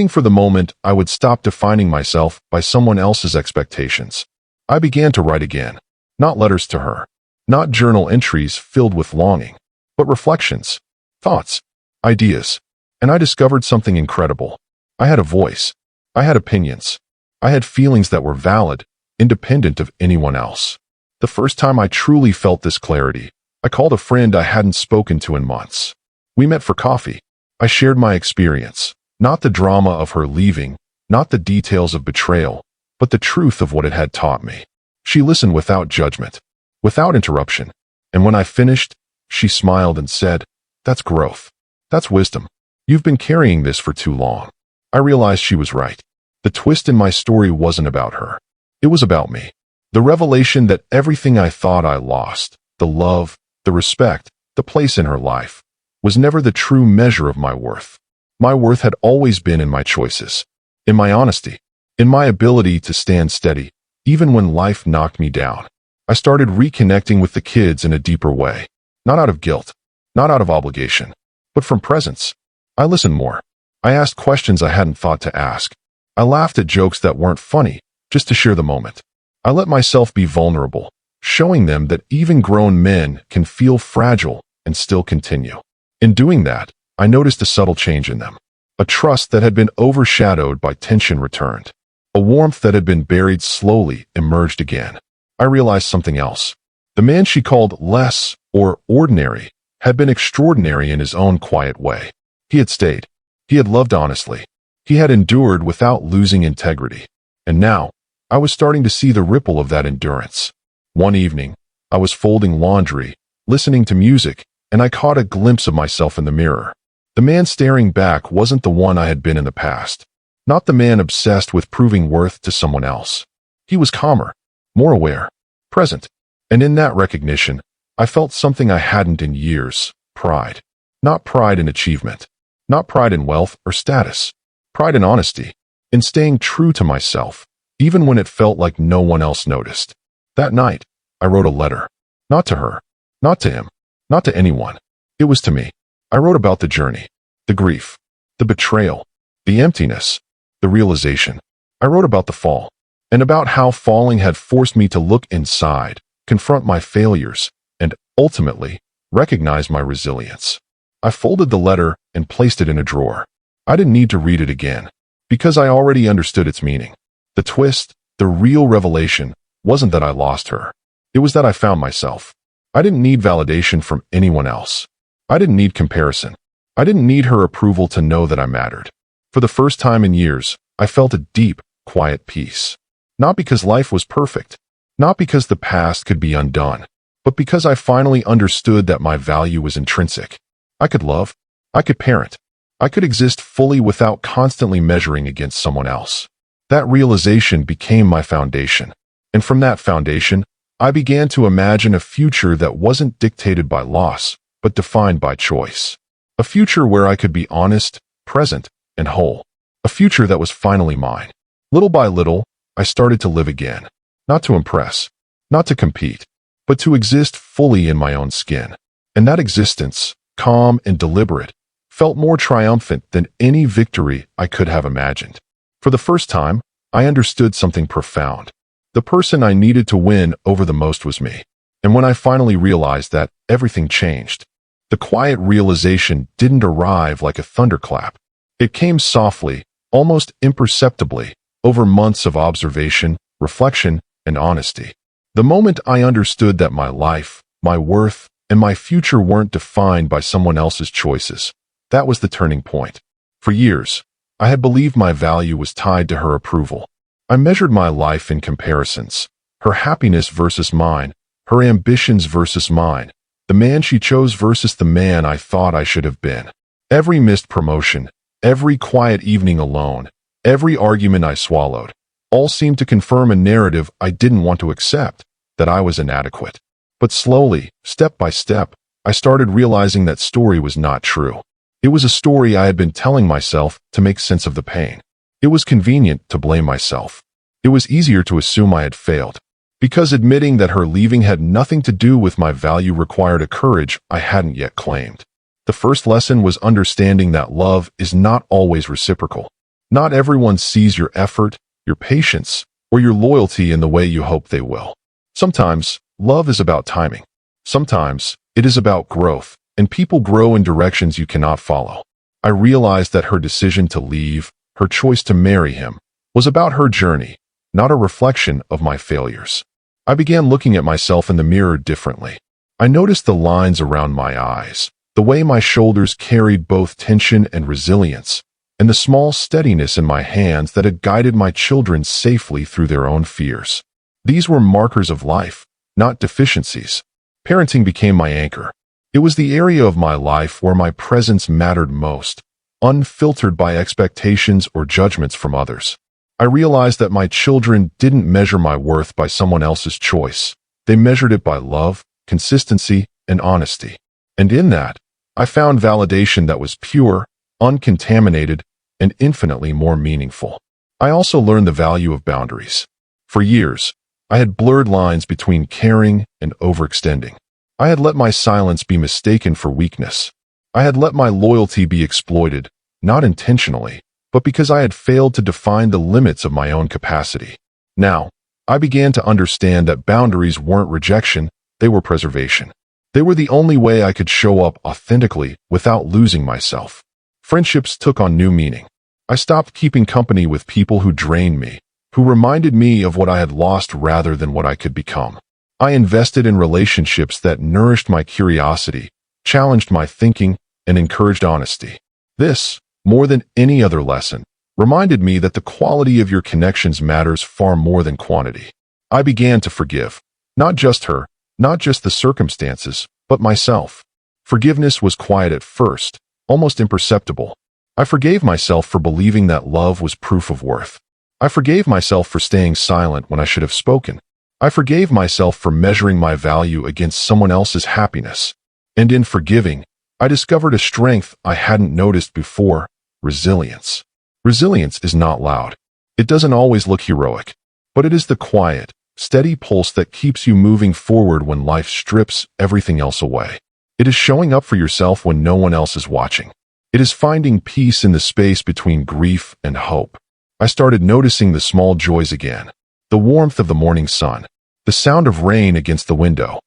for the moment I would stop defining myself by someone else's expectations. I began to write again, not letters to her, not journal entries filled with longing, but reflections, thoughts, ideas. And I discovered something incredible. I had a voice. I had opinions. I had feelings that were valid, independent of anyone else. The first time I truly felt this clarity, I called a friend I hadn't spoken to in months. We met for coffee. I shared my experience, not the drama of her leaving, not the details of betrayal, but the truth of what it had taught me. She listened without judgment, without interruption. And when I finished, she smiled and said, "That's growth. That's wisdom. You've been carrying this for too long." I realized she was right. The twist in my story wasn't about her. It was about me. The revelation that everything I thought I lost, the love, the respect, the place in her life, was never the true measure of my worth. My worth had always been in my choices, in my honesty, in my ability to stand steady, even when life knocked me down. I started reconnecting with the kids in a deeper way, not out of guilt, not out of obligation, but from presence. I listened more. I asked questions I hadn't thought to ask. I laughed at jokes that weren't funny, just to share the moment. I let myself be vulnerable, showing them that even grown men can feel fragile and still continue. In doing that, I noticed a subtle change in them. A trust that had been overshadowed by tension returned. A warmth that had been buried slowly emerged again. I realized something else. The man she called less, or ordinary, had been extraordinary in his own quiet way. He had stayed. He had loved honestly. He had endured without losing integrity. And now, I was starting to see the ripple of that endurance. One evening, I was folding laundry, listening to music, and I caught a glimpse of myself in the mirror. The man staring back wasn't the one I had been in the past. Not the man obsessed with proving worth to someone else. He was calmer, more aware, present. And in that recognition, I felt something I hadn't in years: pride. Not pride in achievement. Not pride in wealth or status. Pride in honesty. In staying true to myself, even when it felt like no one else noticed. That night, I wrote a letter. Not to her. Not to him. Not to anyone. It was to me. I wrote about the journey, the grief, the betrayal, the emptiness, the realization. I wrote about the fall, and about how falling had forced me to look inside, confront my failures, and, ultimately, recognize my resilience. I folded the letter and placed it in a drawer. I didn't need to read it again, because I already understood its meaning. The twist, the real revelation, wasn't that I lost her. It was that I found myself. I didn't need validation from anyone else. I didn't need comparison. I didn't need her approval to know that I mattered. For the first time in years, I felt a deep, quiet peace. Not because life was perfect, not because the past could be undone, but because I finally understood that my value was intrinsic. I could love, I could parent, I could exist fully without constantly measuring against someone else. That realization became my foundation, and from that foundation, I began to imagine a future that wasn't dictated by loss, but defined by choice. A future where I could be honest, present, and whole. A future that was finally mine. Little by little, I started to live again. Not to impress, not to compete, but to exist fully in my own skin. And that existence, calm and deliberate, felt more triumphant than any victory I could have imagined. For the first time, I understood something profound. The person I needed to win over the most was me. And when I finally realized that, everything changed. The quiet realization didn't arrive like a thunderclap. It came softly, almost imperceptibly, over months of observation, reflection, and honesty. The moment I understood that my life, my worth, and my future weren't defined by someone else's choices, that was the turning point. For years, I had believed my value was tied to her approval. I measured my life in comparisons, her happiness versus mine, her ambitions versus mine, the man she chose versus the man I thought I should have been. Every missed promotion, every quiet evening alone, every argument I swallowed, all seemed to confirm a narrative I didn't want to accept, that I was inadequate. But slowly, step by step, I started realizing that story was not true. It was a story I had been telling myself to make sense of the pain. It was convenient to blame myself. It was easier to assume I had failed. Because admitting that her leaving had nothing to do with my value required a courage I hadn't yet claimed. The first lesson was understanding that love is not always reciprocal. Not everyone sees your effort, your patience, or your loyalty in the way you hope they will. Sometimes, love is about timing. Sometimes, it is about growth, and people grow in directions you cannot follow. I realized that her decision to leave, her choice to marry him, was about her journey, not a reflection of my failures. I began looking at myself in the mirror differently. I noticed the lines around my eyes, the way my shoulders carried both tension and resilience, and the small steadiness in my hands that had guided my children safely through their own fears. These were markers of life, not deficiencies. Parenting became my anchor. It was the area of my life where my presence mattered most, unfiltered by expectations or judgments from others. I realized that my children didn't measure my worth by someone else's choice. They measured it by love, consistency, and honesty. And in that, I found validation that was pure, uncontaminated, and infinitely more meaningful. I also learned the value of boundaries. For years, I had blurred lines between caring and overextending. I had let my silence be mistaken for weakness. I had let my loyalty be exploited, not intentionally, but because I had failed to define the limits of my own capacity. Now, I began to understand that boundaries weren't rejection, they were preservation. They were the only way I could show up authentically without losing myself. Friendships took on new meaning. I stopped keeping company with people who drained me, who reminded me of what I had lost rather than what I could become. I invested in relationships that nourished my curiosity, challenged my thinking, and encouraged honesty. This, more than any other lesson, reminded me that the quality of your connections matters far more than quantity. I began to forgive, not just her, not just the circumstances, but myself. Forgiveness was quiet at first, almost imperceptible. I forgave myself for believing that love was proof of worth. I forgave myself for staying silent when I should have spoken. I forgave myself for measuring my value against someone else's happiness. And in forgiving, I discovered a strength I hadn't noticed before: resilience. Resilience is not loud. It doesn't always look heroic, but it is the quiet, steady pulse that keeps you moving forward when life strips everything else away. It is showing up for yourself when no one else is watching. It is finding peace in the space between grief and hope. I started noticing the small joys again. The warmth of the morning sun, the sound of rain against the window,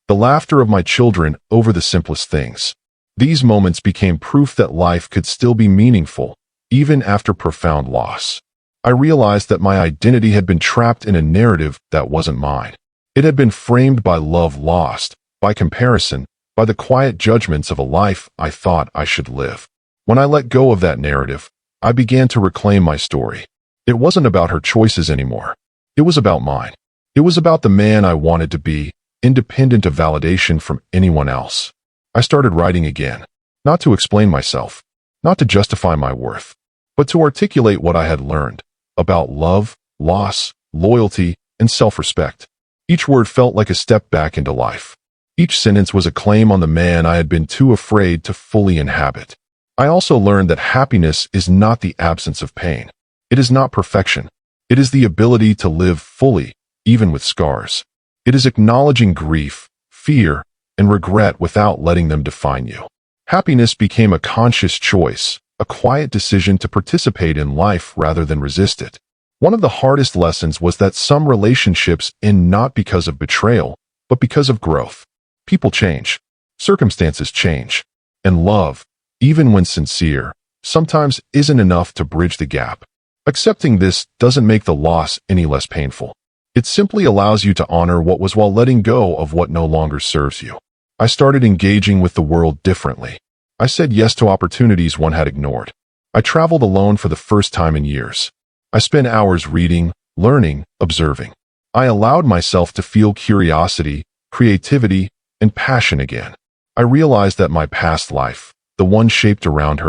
the laughter of my children over the simplest things. These moments became proof that life could still be meaningful, even after profound loss. I realized that my identity had been trapped in a narrative that wasn't mine. It had been framed by love lost, by comparison, by the quiet judgments of a life I thought I should live. When I let go of that narrative, I began to reclaim my story. It wasn't about her choices anymore. It was about mine. It was about the man I wanted to be, independent of validation from anyone else. I started writing again, not to explain myself, not to justify my worth, but to articulate what I had learned about love, loss, loyalty, and self-respect. Each word felt like a step back into life. Each sentence was a claim on the man I had been too afraid to fully inhabit. I also learned that happiness is not the absence of pain. It is not perfection. It is the ability to live fully, even with scars. It is acknowledging grief, fear, and regret without letting them define you. Happiness became a conscious choice, a quiet decision to participate in life rather than resist it. One of the hardest lessons was that some relationships end not because of betrayal, but because of growth. People change. Circumstances change. And love, even when sincere, sometimes isn't enough to bridge the gap. Accepting this doesn't make the loss any less painful. It simply allows you to honor what was while letting go of what no longer serves you. I started engaging with the world differently. I said yes to opportunities one had ignored. I traveled alone for the first time in years. I spent hours reading, learning, observing. I allowed myself to feel curiosity, creativity, and passion again. I realized that my past life, the one shaped around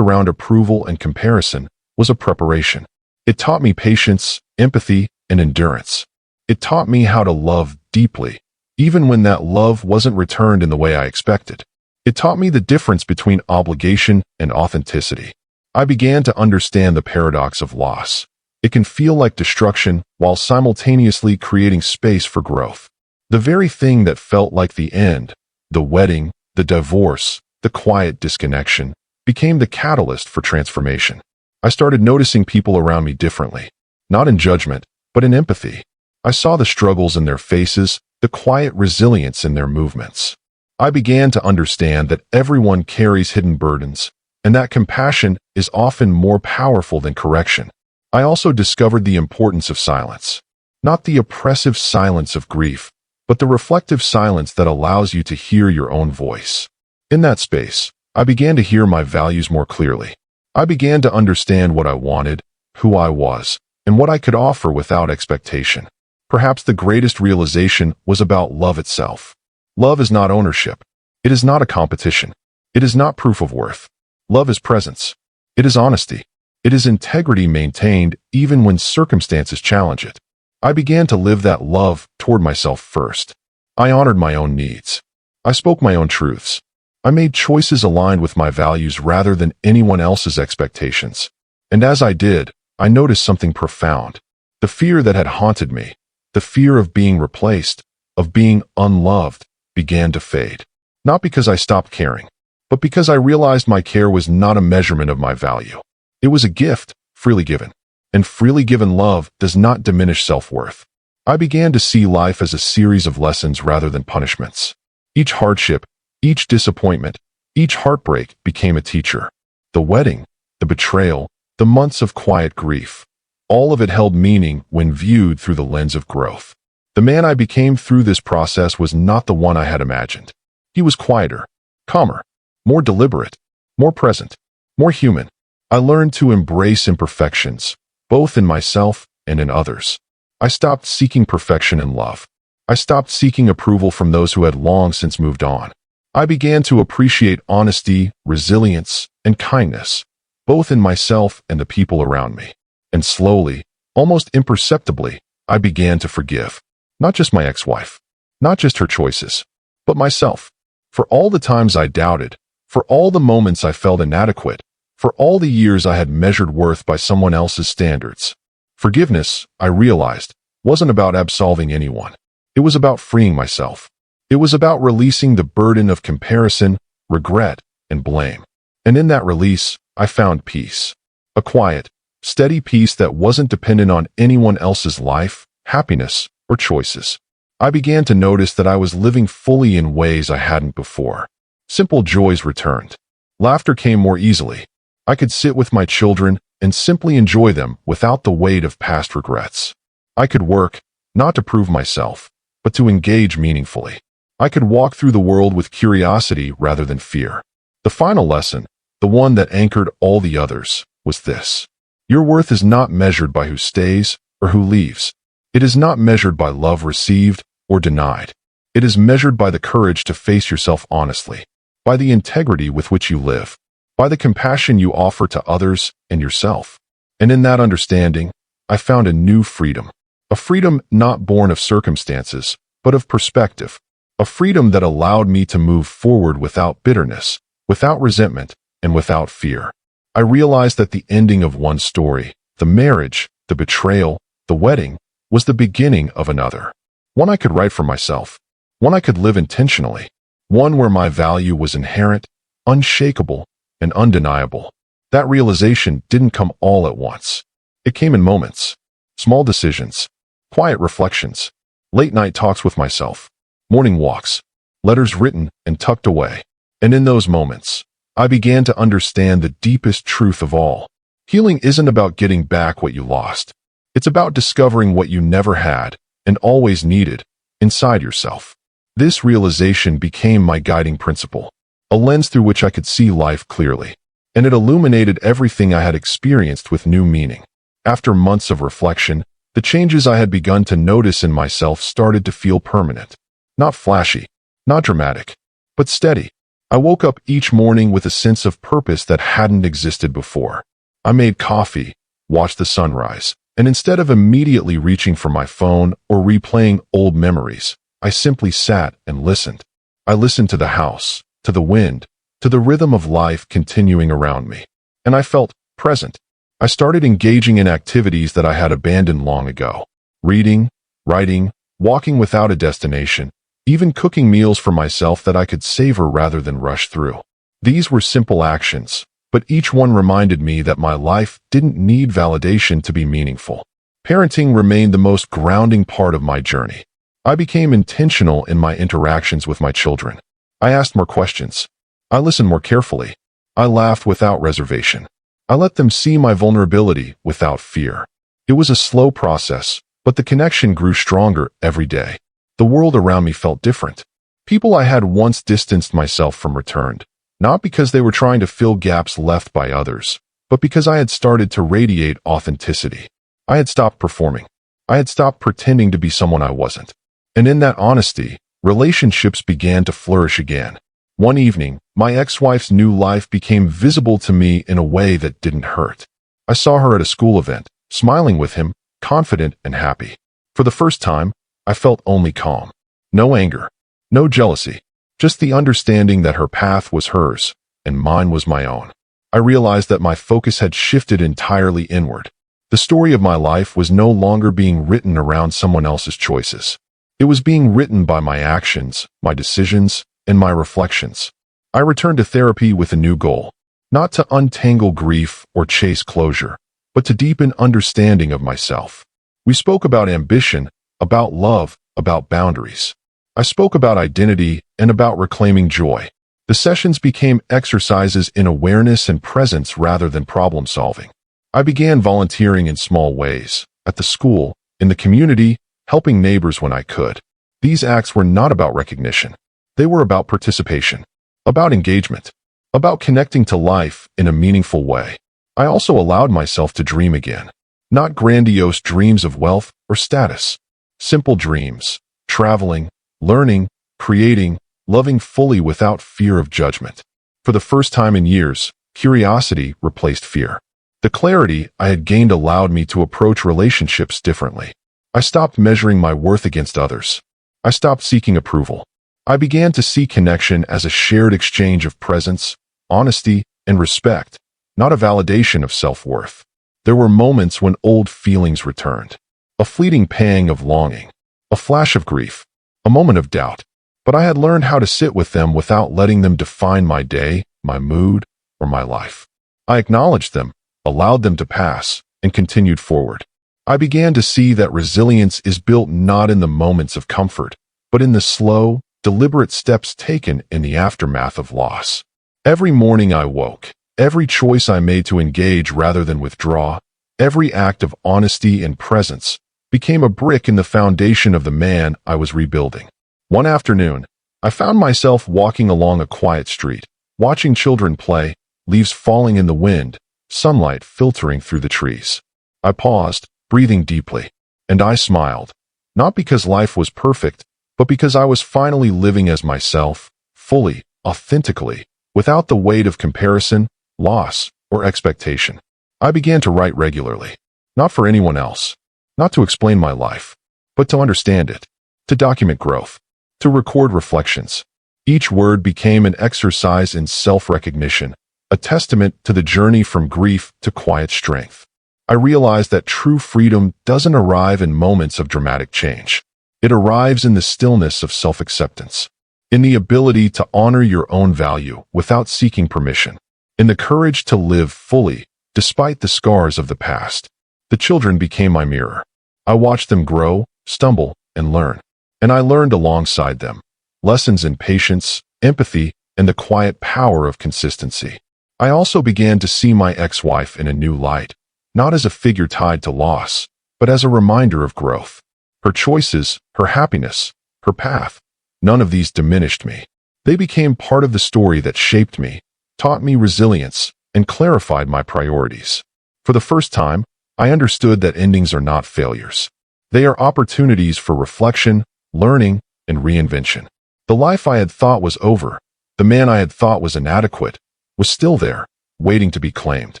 approval and comparison, was a preparation. It taught me patience, empathy, and endurance. It taught me how to love deeply, even when that love wasn't returned in the way I expected. It taught me the difference between obligation and authenticity. I began to understand the paradox of loss. It can feel like destruction while simultaneously creating space for growth. The very thing that felt like the end, the wedding, the divorce, the quiet disconnection, became the catalyst for transformation. I started noticing people around me differently, not in judgment, but in empathy. I saw the struggles in their faces, the quiet resilience in their movements. I began to understand that everyone carries hidden burdens, and that compassion is often more powerful than correction. I also discovered the importance of silence. Not the oppressive silence of grief, but the reflective silence that allows you to hear your own voice. In that space, I began to hear my values more clearly. I began to understand what I wanted, who I was, and what I could offer without expectation. Perhaps the greatest realization was about love itself. Love is not ownership. It is not a competition. It is not proof of worth. Love is presence. It is honesty. It is integrity maintained even when circumstances challenge it. I began to live that love toward myself first. I honored my own needs. I spoke my own truths. I made choices aligned with my values rather than anyone else's expectations. And as I did, I noticed something profound. The fear that had haunted me, the fear of being replaced, of being unloved, began to fade. Not because I stopped caring, but because I realized my care was not a measurement of my value. It was a gift, freely given. And freely given love does not diminish self-worth. I began to see life as a series of lessons rather than punishments. Each hardship, each disappointment, each heartbreak became a teacher. The wedding, the betrayal, the months of quiet grief, all of it held meaning when viewed through the lens of growth. The man I became through this process was not the one I had imagined. He was quieter, calmer, more deliberate, more present, more human. I learned to embrace imperfections, both in myself and in others. I stopped seeking perfection in love. I stopped seeking approval from those who had long since moved on. I began to appreciate honesty, resilience, and kindness, both in myself and the people around me. And slowly, almost imperceptibly, I began to forgive. Not just my ex-wife, not just her choices, but myself. For all the times I doubted, for all the moments I felt inadequate, for all the years I had measured worth by someone else's standards. Forgiveness, I realized, wasn't about absolving anyone. It was about freeing myself. It was about releasing the burden of comparison, regret, and blame. And in that release, I found peace. A quiet, steady peace that wasn't dependent on anyone else's life, happiness, or choices. I began to notice that I was living fully in ways I hadn't before. Simple joys returned. Laughter came more easily. I could sit with my children and simply enjoy them without the weight of past regrets. I could work, not to prove myself, but to engage meaningfully. I could walk through the world with curiosity rather than fear. The final lesson, the one that anchored all the others, was this. Your worth is not measured by who stays or who leaves. It is not measured by love received or denied. It is measured by the courage to face yourself honestly, by the integrity with which you live, by the compassion you offer to others and yourself. And in that understanding, I found a new freedom. A freedom not born of circumstances, but of perspective. A freedom that allowed me to move forward without bitterness, without resentment, and without fear. I realized that the ending of one story, the marriage, the betrayal, the wedding, was the beginning of another. One I could write for myself. One I could live intentionally. One where my value was inherent, unshakable, and undeniable. That realization didn't come all at once. It came in moments. Small decisions, quiet reflections, late-night talks with myself, morning walks, letters written and tucked away. And in those moments, I began to understand the deepest truth of all. Healing isn't about getting back what you lost. It's about discovering what you never had and always needed inside yourself. This realization became my guiding principle, a lens through which I could see life clearly, and it illuminated everything I had experienced with new meaning. After months of reflection, the changes I had begun to notice in myself started to feel permanent. Not flashy, not dramatic, but steady. I woke up each morning with a sense of purpose that hadn't existed before. I made coffee, watched the sunrise, and instead of immediately reaching for my phone or replaying old memories, I simply sat and listened. I listened to the house, to the wind, to the rhythm of life continuing around me, and I felt present. I started engaging in activities that I had abandoned long ago. Reading, writing, walking without a destination, even cooking meals for myself that I could savor rather than rush through. These were simple actions, but each one reminded me that my life didn't need validation to be meaningful. Parenting remained the most grounding part of my journey. I became intentional in my interactions with my children. I asked more questions. I listened more carefully. I laughed without reservation. I let them see my vulnerability without fear. It was a slow process, but the connection grew stronger every day. The world around me felt different. People I had once distanced myself from returned, not because they were trying to fill gaps left by others, but because I had started to radiate authenticity. I had stopped performing. I had stopped pretending to be someone I wasn't. And in that honesty, relationships began to flourish again. One evening, my ex-wife's new life became visible to me in a way that didn't hurt. I saw her at a school event, smiling with him, confident and happy. For the first time, I felt only calm. No anger, no jealousy, just the understanding that her path was hers, and mine was my own. I realized that my focus had shifted entirely inward. The story of my life was no longer being written around someone else's choices. It was being written by my actions, my decisions, and my reflections. I returned to therapy with a new goal, not to untangle grief or chase closure, but to deepen understanding of myself. We spoke about ambition, about love, about boundaries. I spoke about identity and about reclaiming joy. The sessions became exercises in awareness and presence rather than problem solving. I began volunteering in small ways, at the school, in the community, helping neighbors when I could. These acts were not about recognition. They were about participation, about engagement, about connecting to life in a meaningful way. I also allowed myself to dream again, not grandiose dreams of wealth or status. Simple dreams, traveling, learning, creating, loving fully without fear of judgment. For the first time in years, curiosity replaced fear. The clarity I had gained allowed me to approach relationships differently. I stopped measuring my worth against others. I stopped seeking approval. I began to see connection as a shared exchange of presence, honesty, and respect, not a validation of self-worth. There were moments when old feelings returned. A fleeting pang of longing, a flash of grief, a moment of doubt. But I had learned how to sit with them without letting them define my day, my mood, or my life. I acknowledged them, allowed them to pass, and continued forward. I began to see that resilience is built not in the moments of comfort, but in the slow, deliberate steps taken in the aftermath of loss. Every morning I woke, every choice I made to engage rather than withdraw, every act of honesty and presence became a brick in the foundation of the man I was rebuilding. One afternoon, I found myself walking along a quiet street, watching children play, leaves falling in the wind, sunlight filtering through the trees. I paused, breathing deeply, and I smiled, not because life was perfect, but because I was finally living as myself, fully, authentically, without the weight of comparison, loss, or expectation. I began to write regularly, not for anyone else, not to explain my life, but to understand it, to document growth, to record reflections. Each word became an exercise in self-recognition, a testament to the journey from grief to quiet strength. I realized that true freedom doesn't arrive in moments of dramatic change. It arrives in the stillness of self-acceptance, in the ability to honor your own value without seeking permission, in the courage to live fully despite the scars of the past. The children became my mirror. I watched them grow, stumble, and learn. And I learned alongside them. lessons in patience, empathy, and the quiet power of consistency. I also began to see my ex-wife in a new light, not as a figure tied to loss, but as a reminder of growth. Her choices, her happiness, her path, none of these diminished me. They became part of the story that shaped me, taught me resilience, and clarified my priorities. For the first time, I understood that endings are not failures. They are opportunities for reflection, learning, and reinvention. The life I had thought was over, the man I had thought was inadequate, was still there, waiting to be claimed.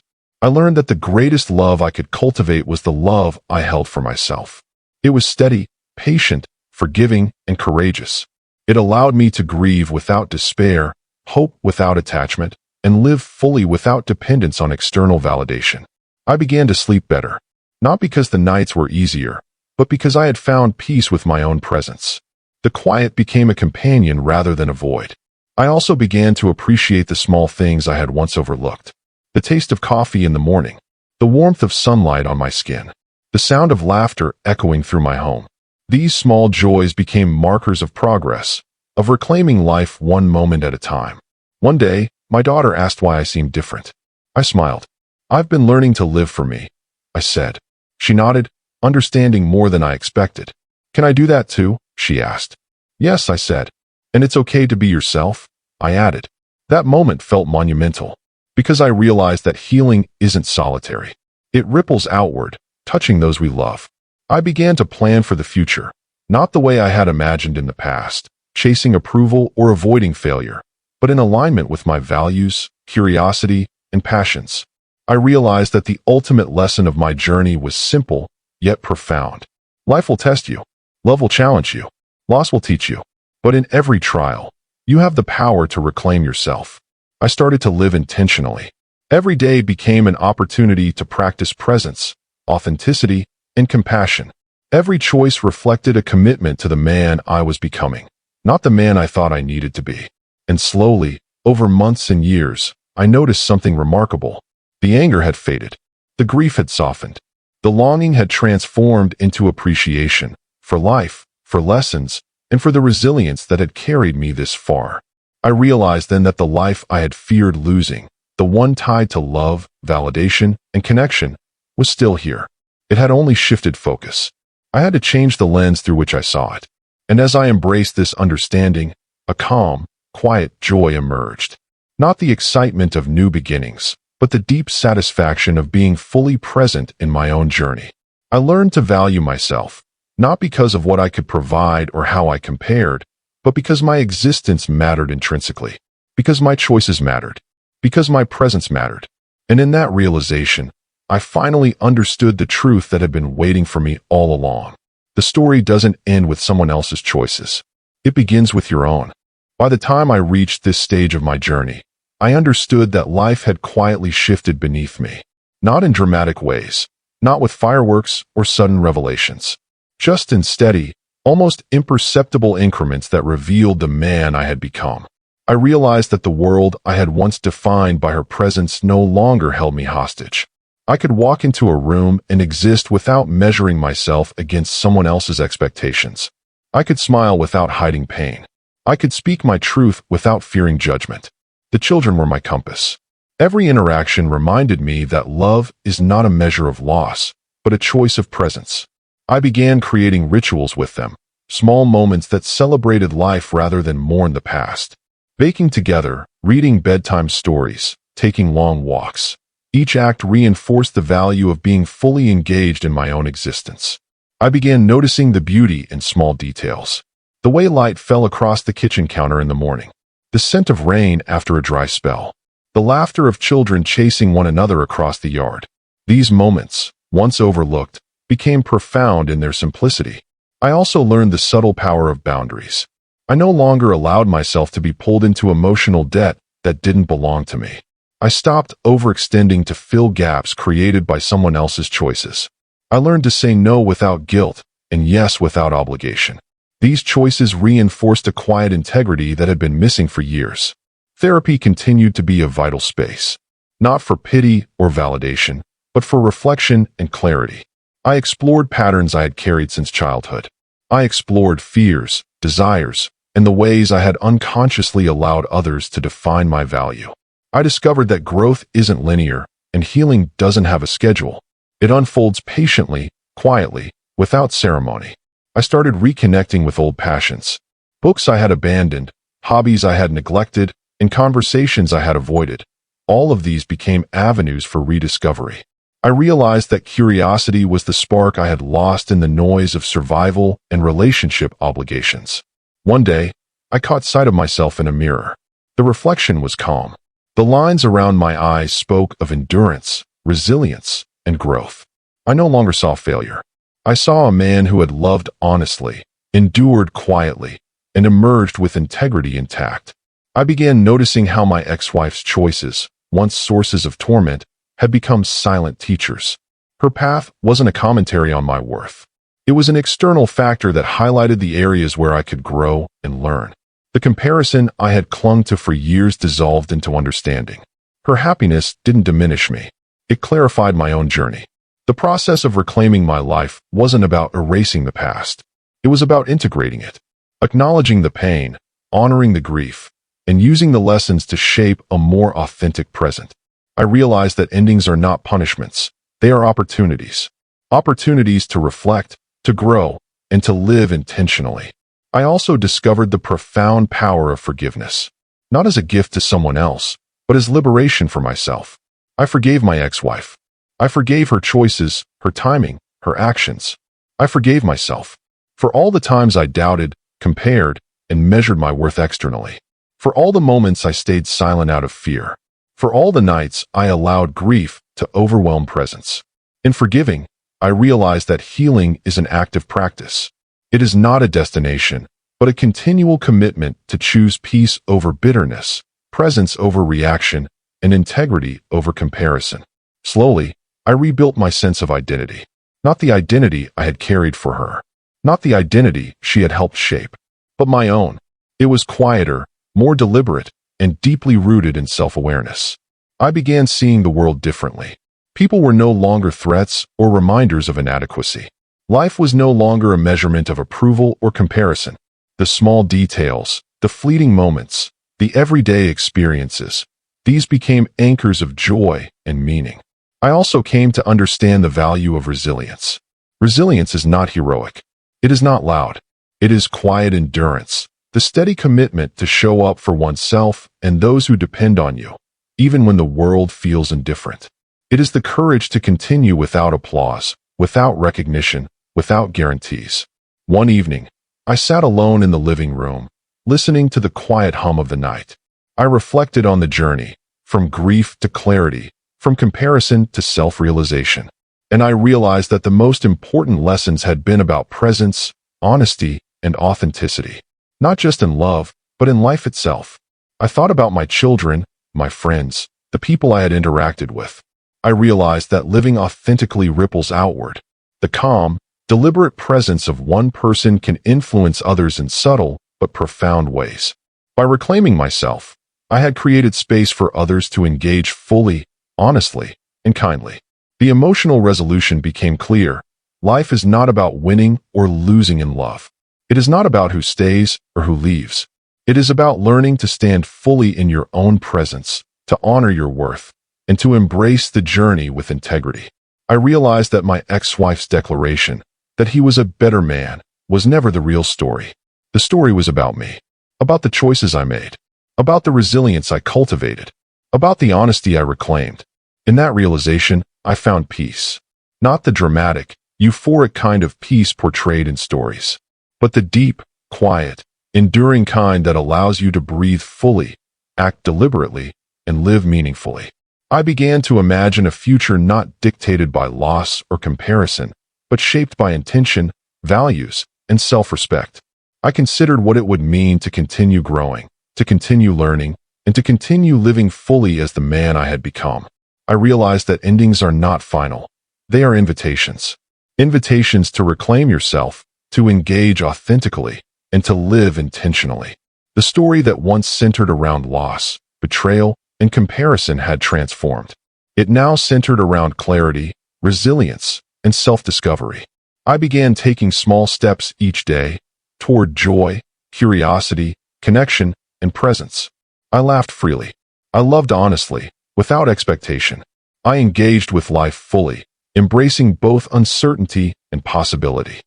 I learned that the greatest love I could cultivate was the love I held for myself. It was steady, patient, forgiving, and courageous. It allowed me to grieve without despair, hope without attachment, and live fully without dependence on external validation. I began to sleep better, not because the nights were easier, but because I had found peace with my own presence. The quiet became a companion rather than a void. I also began to appreciate the small things I had once overlooked. The taste of coffee in the morning, the warmth of sunlight on my skin, the sound of laughter echoing through my home. These small joys became markers of progress, of reclaiming life one moment at a time. One day, my daughter asked why I seemed different. I smiled. "I've been learning to live for me," I said. She nodded, understanding more than I expected. "Can I do that too?" she asked. "Yes," I said. "And it's okay to be yourself," I added. That moment felt monumental, because I realized that healing isn't solitary. It ripples outward, touching those we love. I began to plan for the future, not the way I had imagined in the past, chasing approval or avoiding failure, but in alignment with my values, curiosity, and passions. I realized that the ultimate lesson of my journey was simple, yet profound. Life will test you. Love will challenge you. Loss will teach you. But in every trial, you have the power to reclaim yourself. I started to live intentionally. Every day became an opportunity to practice presence, authenticity, and compassion. Every choice reflected a commitment to the man I was becoming, not the man I thought I needed to be. And slowly, over months and years, I noticed something remarkable. The anger had faded. The grief had softened. The longing had transformed into appreciation for life, for lessons, and for the resilience that had carried me this far. I realized then that the life I had feared losing, the one tied to love, validation, and connection, was still here. It had only shifted focus. I had to change the lens through which I saw it. And as I embraced this understanding, a calm, quiet joy emerged. Not the excitement of new beginnings, but the deep satisfaction of being fully present in my own journey. I learned to value myself, not because of what I could provide or how I compared, but because my existence mattered intrinsically, because my choices mattered, because my presence mattered. And in that realization, I finally understood the truth that had been waiting for me all along. The story doesn't end with someone else's choices. It begins with your own. By the time I reached this stage of my journey, I understood that life had quietly shifted beneath me, not in dramatic ways, not with fireworks or sudden revelations, just in steady, almost imperceptible increments that revealed the man I had become. I realized that the world I had once defined by her presence no longer held me hostage. I could walk into a room and exist without measuring myself against someone else's expectations. I could smile without hiding pain. I could speak my truth without fearing judgment. The children were my compass. Every interaction reminded me that love is not a measure of loss, but a choice of presence. I began creating rituals with them, small moments that celebrated life rather than mourned the past. Baking together, reading bedtime stories, taking long walks. Each act reinforced the value of being fully engaged in my own existence. I began noticing the beauty in small details. The way light fell across the kitchen counter in the morning. The scent of rain after a dry spell. The laughter of children chasing one another across the yard. These moments, once overlooked, became profound in their simplicity. I also learned the subtle power of boundaries. I no longer allowed myself to be pulled into emotional debt that didn't belong to me. I stopped overextending to fill gaps created by someone else's choices. I learned to say no without guilt and yes without obligation. These choices reinforced a quiet integrity that had been missing for years. Therapy continued to be a vital space, not for pity or validation, but for reflection and clarity. I explored patterns I had carried since childhood. I explored fears, desires, and the ways I had unconsciously allowed others to define my value. I discovered that growth isn't linear, and healing doesn't have a schedule. It unfolds patiently, quietly, without ceremony. I started reconnecting with old passions. Books I had abandoned, hobbies I had neglected, and conversations I had avoided. All of these became avenues for rediscovery. I realized that curiosity was the spark I had lost in the noise of survival and relationship obligations. One day, I caught sight of myself in a mirror. The reflection was calm. The lines around my eyes spoke of endurance, resilience, and growth. I no longer saw failure. I saw a man who had loved honestly, endured quietly, and emerged with integrity intact. I began noticing how my ex-wife's choices, once sources of torment, had become silent teachers. Her path wasn't a commentary on my worth. It was an external factor that highlighted the areas where I could grow and learn. The comparison I had clung to for years dissolved into understanding. Her happiness didn't diminish me. It clarified my own journey. The process of reclaiming my life wasn't about erasing the past. It was about integrating it, acknowledging the pain, honoring the grief, and using the lessons to shape a more authentic present. I realized that endings are not punishments. They are opportunities. Opportunities to reflect, to grow, and to live intentionally. I also discovered the profound power of forgiveness, not as a gift to someone else, but as liberation for myself. I forgave my ex-wife. I forgave her choices, her timing, her actions. I forgave myself for all the times I doubted, compared, and measured my worth externally. For all the moments I stayed silent out of fear. For all the nights I allowed grief to overwhelm presence. In forgiving, I realized that healing is an active practice. It is not a destination, but a continual commitment to choose peace over bitterness, presence over reaction, and integrity over comparison. Slowly, I rebuilt my sense of identity. Not the identity I had carried for her. Not the identity she had helped shape. But my own. It was quieter, more deliberate, and deeply rooted in self-awareness. I began seeing the world differently. People were no longer threats or reminders of inadequacy. Life was no longer a measurement of approval or comparison. The small details, the fleeting moments, the everyday experiences, these became anchors of joy and meaning. I also came to understand the value of resilience. Resilience is not heroic. It is not loud. It is quiet endurance, the steady commitment to show up for oneself and those who depend on you, even when the world feels indifferent. It is the courage to continue without applause, without recognition, without guarantees. One evening, I sat alone in the living room, listening to the quiet hum of the night. I reflected on the journey, from grief to clarity, from comparison to self-realization. And I realized that the most important lessons had been about presence, honesty, and authenticity. Not just in love, but in life itself. I thought about my children, my friends, the people I had interacted with. I realized that living authentically ripples outward. The calm, deliberate presence of one person can influence others in subtle but profound ways. By reclaiming myself, I had created space for others to engage fully, honestly, and kindly. The emotional resolution became clear. Life is not about winning or losing in love. It is not about who stays or who leaves. It is about learning to stand fully in your own presence, to honor your worth, and to embrace the journey with integrity. I realized that my ex-wife's declaration, that he was a better man, was never the real story. The story was about me, about the choices I made, about the resilience I cultivated, about the honesty I reclaimed. In that realization, I found peace. Not the dramatic, euphoric kind of peace portrayed in stories, but the deep, quiet, enduring kind that allows you to breathe fully, act deliberately, and live meaningfully. I began to imagine a future not dictated by loss or comparison, but shaped by intention, values, and self-respect. I considered what it would mean to continue growing, to continue learning, and to continue living fully as the man I had become. I realized that endings are not final. They are invitations. Invitations to reclaim yourself, to engage authentically, and to live intentionally. The story that once centered around loss, betrayal, and comparison had transformed. It now centered around clarity, resilience, and self-discovery. I began taking small steps each day toward joy, curiosity, connection, and presence. I laughed freely. I loved honestly, without expectation. I engaged with life fully, embracing both uncertainty and possibility.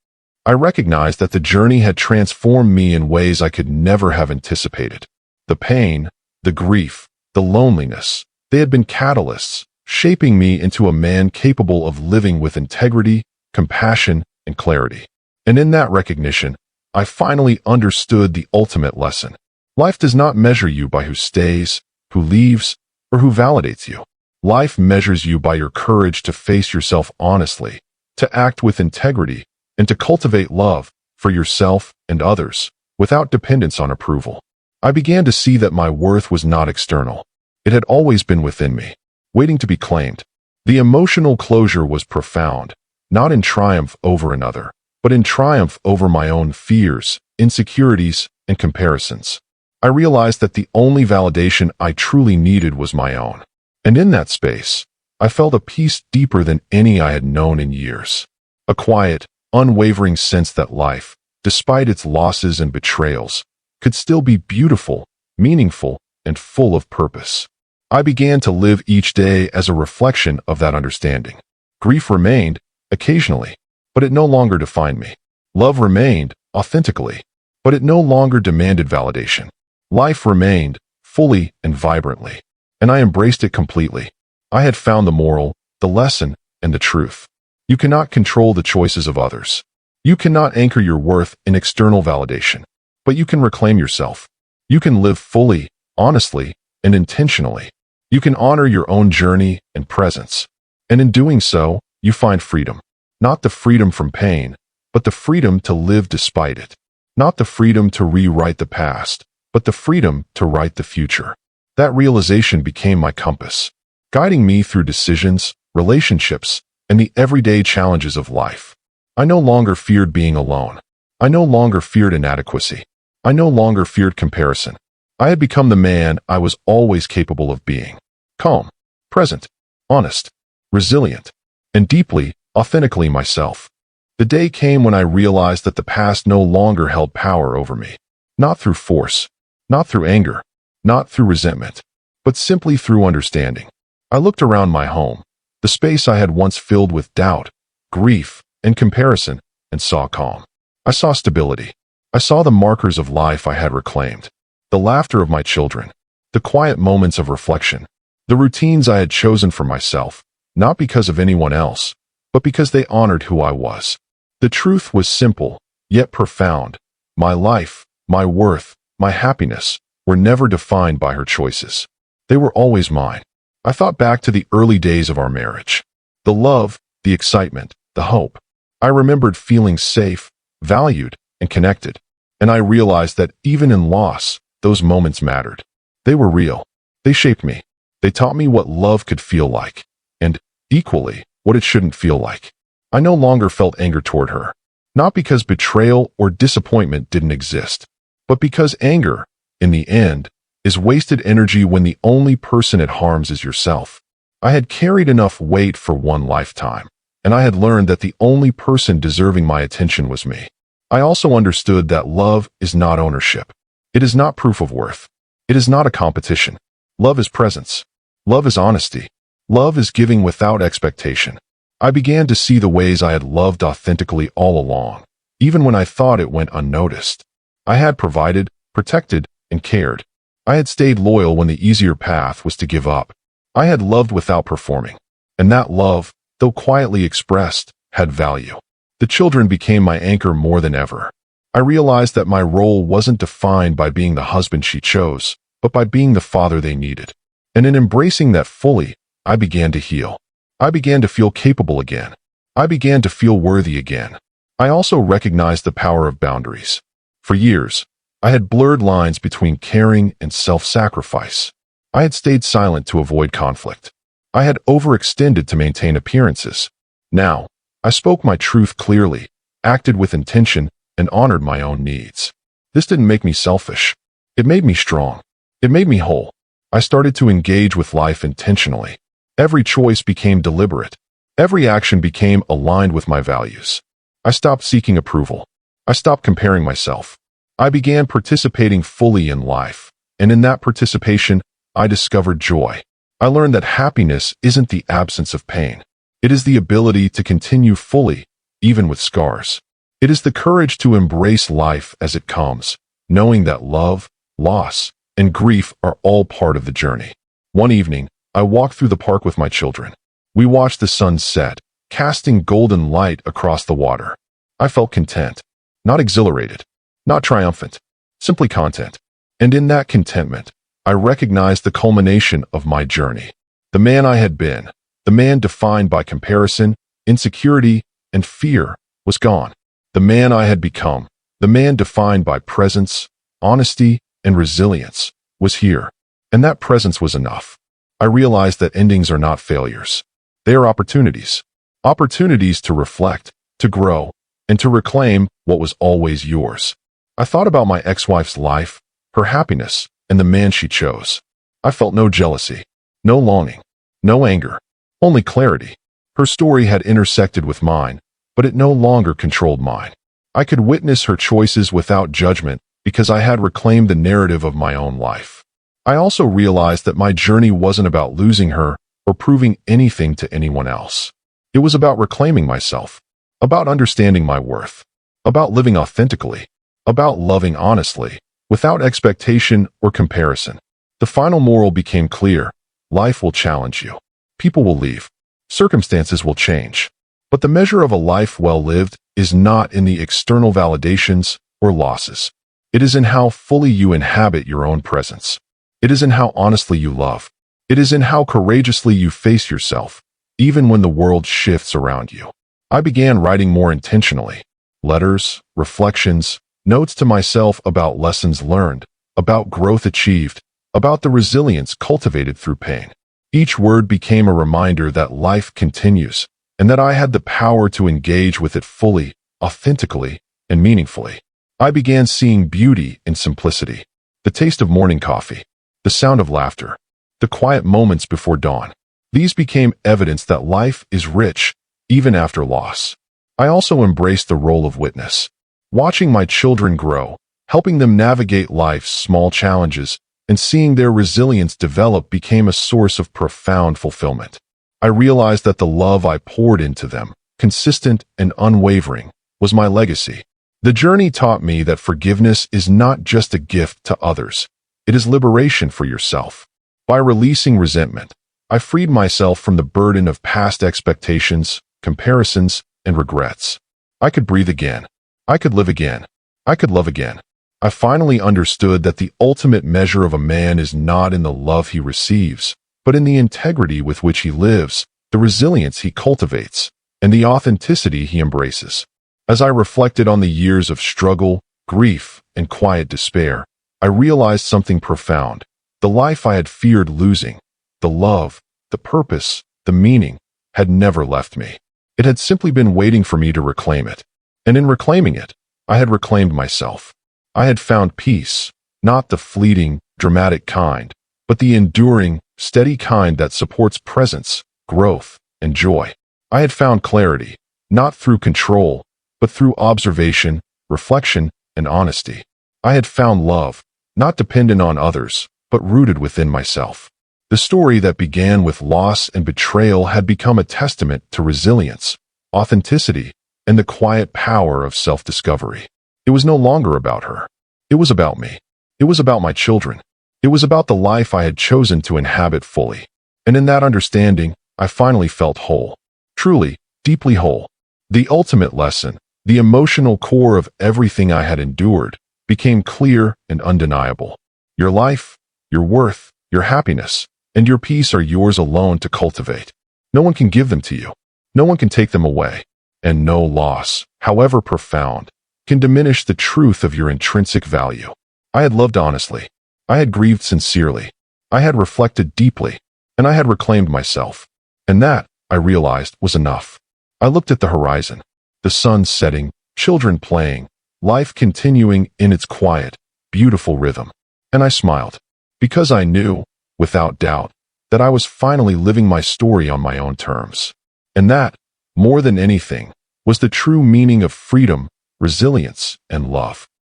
I recognized that the journey had transformed me in ways I could never have anticipated. The pain, the grief, the loneliness, they had been catalysts, shaping me into a man capable of living with integrity, compassion, and clarity. And in that recognition, I finally understood the ultimate lesson. Life does not measure you by who stays, who leaves, or who validates you. Life measures you by your courage to face yourself honestly, to act with integrity, and to cultivate love for yourself and others without dependence on approval. I began to see that my worth was not external. It had always been within me, waiting to be claimed. The emotional closure was profound, not in triumph over another, but in triumph over my own fears, insecurities, and comparisons. I realized that the only validation I truly needed was my own. And in that space, I felt a peace deeper than any I had known in years. A quiet, unwavering sense that life, despite its losses and betrayals, could still be beautiful, meaningful, and full of purpose. I began to live each day as a reflection of that understanding. Grief remained, occasionally, but it no longer defined me. Love remained, authentically, but it no longer demanded validation. Life remained, fully and vibrantly, and I embraced it completely. I had found the moral, the lesson, and the truth. You cannot control the choices of others. You cannot anchor your worth in external validation, but you can reclaim yourself. You can live fully, honestly, and intentionally. You can honor your own journey and presence. And in doing so, you find freedom. Not the freedom from pain, but the freedom to live despite it. Not the freedom to rewrite the past, but the freedom to write the future. That realization became my compass, guiding me through decisions, relationships, and the everyday challenges of life. I no longer feared being alone. I no longer feared inadequacy. I no longer feared comparison. I had become the man I was always capable of being. Calm, present, honest, resilient, and deeply, authentically myself. The day came when I realized that the past no longer held power over me. Not through force, not through anger, not through resentment, but simply through understanding. I looked around my home, the space I had once filled with doubt, grief, and comparison, and saw calm. I saw stability. I saw the markers of life I had reclaimed, the laughter of my children, the quiet moments of reflection, the routines I had chosen for myself, not because of anyone else, but because they honored who I was. The truth was simple, yet profound. My life, my worth, my happiness were never defined by her choices. They were always mine. I thought back to the early days of our marriage. The love, the excitement, the hope. I remembered feeling safe, valued, and connected. And I realized that even in loss, those moments mattered. They were real. They shaped me. They taught me what love could feel like. And, equally, what it shouldn't feel like. I no longer felt anger toward her. Not because betrayal or disappointment didn't exist, but because anger, in the end, is wasted energy when the only person it harms is yourself. I had carried enough weight for one lifetime, and I had learned that the only person deserving my attention was me. I also understood that love is not ownership. It is not proof of worth. It is not a competition. Love is presence. Love is honesty. Love is giving without expectation. I began to see the ways I had loved authentically all along, even when I thought it went unnoticed. I had provided, protected, and cared. I had stayed loyal when the easier path was to give up. I had loved without performing. And that love, though quietly expressed, had value. The children became my anchor more than ever. I realized that my role wasn't defined by being the husband she chose, but by being the father they needed. And in embracing that fully, I began to heal. I began to feel capable again. I began to feel worthy again. I also recognized the power of boundaries. For years, I had blurred lines between caring and self-sacrifice. I had stayed silent to avoid conflict. I had overextended to maintain appearances. Now, I spoke my truth clearly, acted with intention, and honored my own needs. This didn't make me selfish. It made me strong. It made me whole. I started to engage with life intentionally. Every choice became deliberate. Every action became aligned with my values. I stopped seeking approval. I stopped comparing myself. I began participating fully in life, and in that participation, I discovered joy. I learned that happiness isn't the absence of pain. It is the ability to continue fully, even with scars. It is the courage to embrace life as it comes, knowing that love, loss, and grief are all part of the journey. One evening, I walked through the park with my children. We watched the sun set, casting golden light across the water. I felt content, not exhilarated, not triumphant, simply content. And in that contentment, I recognized the culmination of my journey. The man I had been, the man defined by comparison, insecurity, and fear, was gone. The man I had become, the man defined by presence, honesty, and resilience, was here. And that presence was enough. I realized that endings are not failures. They are opportunities. Opportunities to reflect, to grow, and to reclaim what was always yours. I thought about my ex-wife's life, her happiness, and the man she chose. I felt no jealousy, no longing, no anger, only clarity. Her story had intersected with mine, but it no longer controlled mine. I could witness her choices without judgment because I had reclaimed the narrative of my own life. I also realized that my journey wasn't about losing her or proving anything to anyone else. It was about reclaiming myself, about understanding my worth, about living authentically, about loving honestly, without expectation or comparison. The final moral became clear. Life will challenge you. People will leave. Circumstances will change. But the measure of a life well lived is not in the external validations or losses. It is in how fully you inhabit your own presence. It is in how honestly you love. It is in how courageously you face yourself, even when the world shifts around you. I began writing more intentionally. Letters, reflections, notes to myself about lessons learned, about growth achieved, about the resilience cultivated through pain. Each word became a reminder that life continues, and that I had the power to engage with it fully, authentically, and meaningfully. I began seeing beauty in simplicity, the taste of morning coffee, the sound of laughter, the quiet moments before dawn. These became evidence that life is rich, even after loss. I also embraced the role of witness, watching my children grow, helping them navigate life's small challenges, and seeing their resilience develop became a source of profound fulfillment. I realized that the love I poured into them, consistent and unwavering, was my legacy. The journey taught me that forgiveness is not just a gift to others. It is liberation for yourself. By releasing resentment, I freed myself from the burden of past expectations, comparisons, and regrets. I could breathe again. I could live again. I could love again. I finally understood that the ultimate measure of a man is not in the love he receives, but in the integrity with which he lives, the resilience he cultivates, and the authenticity he embraces. As I reflected on the years of struggle, grief, and quiet despair, I realized something profound. The life I had feared losing, the love, the purpose, the meaning, had never left me. It had simply been waiting for me to reclaim it. And in reclaiming it, I had reclaimed myself. I had found peace, not the fleeting, dramatic kind, but the enduring, steady kind that supports presence, growth, and joy. I had found clarity, not through control, but through observation, reflection, and honesty. I had found love, not dependent on others, but rooted within myself. The story that began with loss and betrayal had become a testament to resilience, authenticity, and the quiet power of self-discovery. It was no longer about her. It was about me. It was about my children. It was about the life I had chosen to inhabit fully. And in that understanding, I finally felt whole. Truly, deeply whole. The ultimate lesson, the emotional core of everything I had endured, became clear and undeniable. Your life, your worth, your happiness, and your peace are yours alone to cultivate. No one can give them to you. No one can take them away. And no loss, however profound, can diminish the truth of your intrinsic value. I had loved honestly. I had grieved sincerely. I had reflected deeply. And I had reclaimed myself. And that, I realized, was enough. I looked at the horizon, the sun setting, children playing, life continuing in its quiet, beautiful rhythm. And I smiled, because I knew, without doubt, that I was finally living my story on my own terms. And that, more than anything, was the true meaning of freedom, resilience, and love.